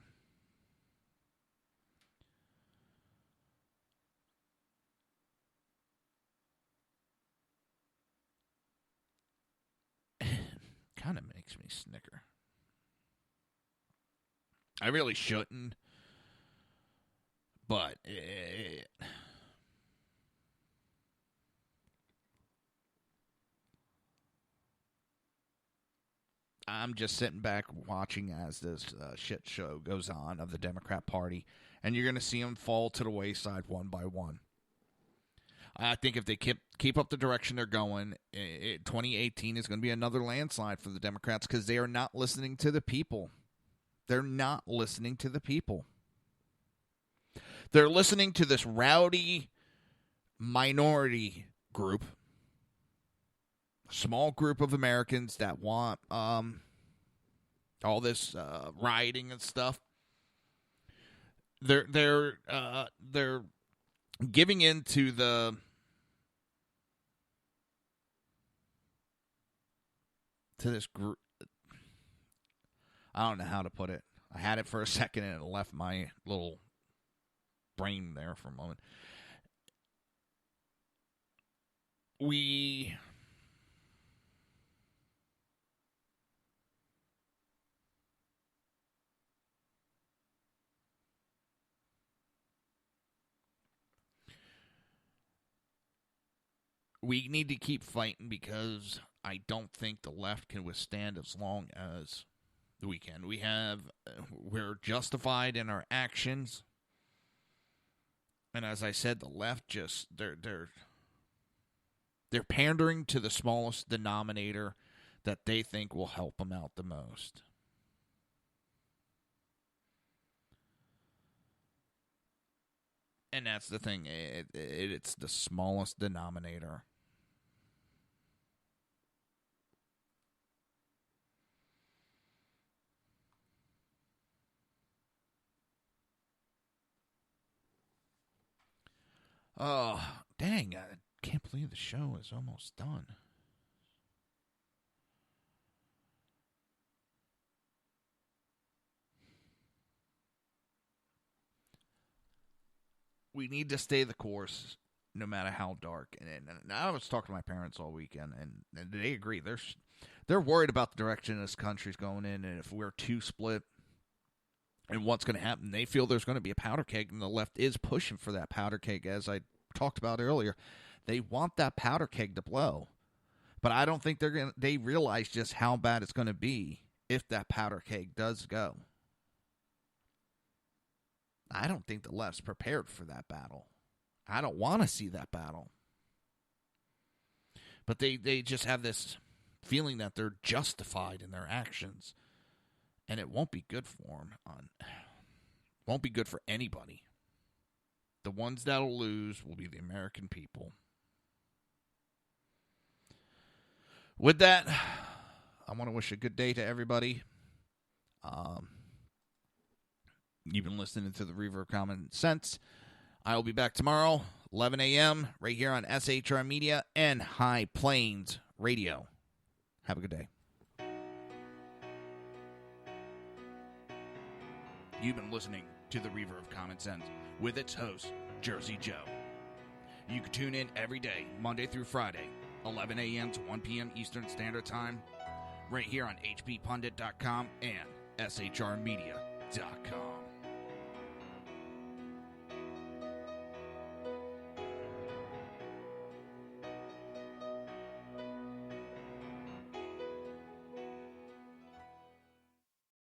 Kind of makes me snicker. I really shouldn't, but I'm just sitting back watching as this shit show goes on of the Democrat Party, and you're going to see them fall to the wayside one by one. I think if they keep up the direction they're going, 2018 is going to be another landslide for the Democrats because they are not listening to the people. They're not listening to the people. They're listening to this rowdy minority group, small group of Americans that want all this rioting and stuff. They're giving in to this group. I don't know how to put it. I had it for a second and it left my little brain there for a moment. We need to keep fighting because I don't think the left can withstand as long as the weekend. We're justified in our actions. And as I said, the left just they're pandering to the smallest denominator that they think will help them out the most. And that's the thing. It's the smallest denominator. Oh, dang. I can't believe the show is almost done. We need to stay the course no matter how dark. And I was talking to my parents all weekend, and they agree. They're worried about the direction this country's going in, and if we're too split and what's going to happen. They feel there's going to be a powder keg, and the left is pushing for that powder keg, as I talked about earlier. They want that powder keg to blow. But I don't think they realize just how bad it's going to be if that powder keg does go. I don't think the left's prepared for that battle. I don't want to see that battle. But they just have this feeling that they're justified in their actions. And it won't be good for them. Won't be good for anybody. The ones that'll lose will be the American people. With that, I want to wish a good day to everybody. You've been listening to the Reaver of Common Sense. I will be back tomorrow, 11 a.m., right here on SHR Media and High Plains Radio. Have a good day. You've been listening to the Reaver of Common Sense with its host, Jersey Joe. You can tune in every day, Monday through Friday, 11 a.m. to 1 p.m. Eastern Standard Time, right here on hppundit.com and shrmedia.com.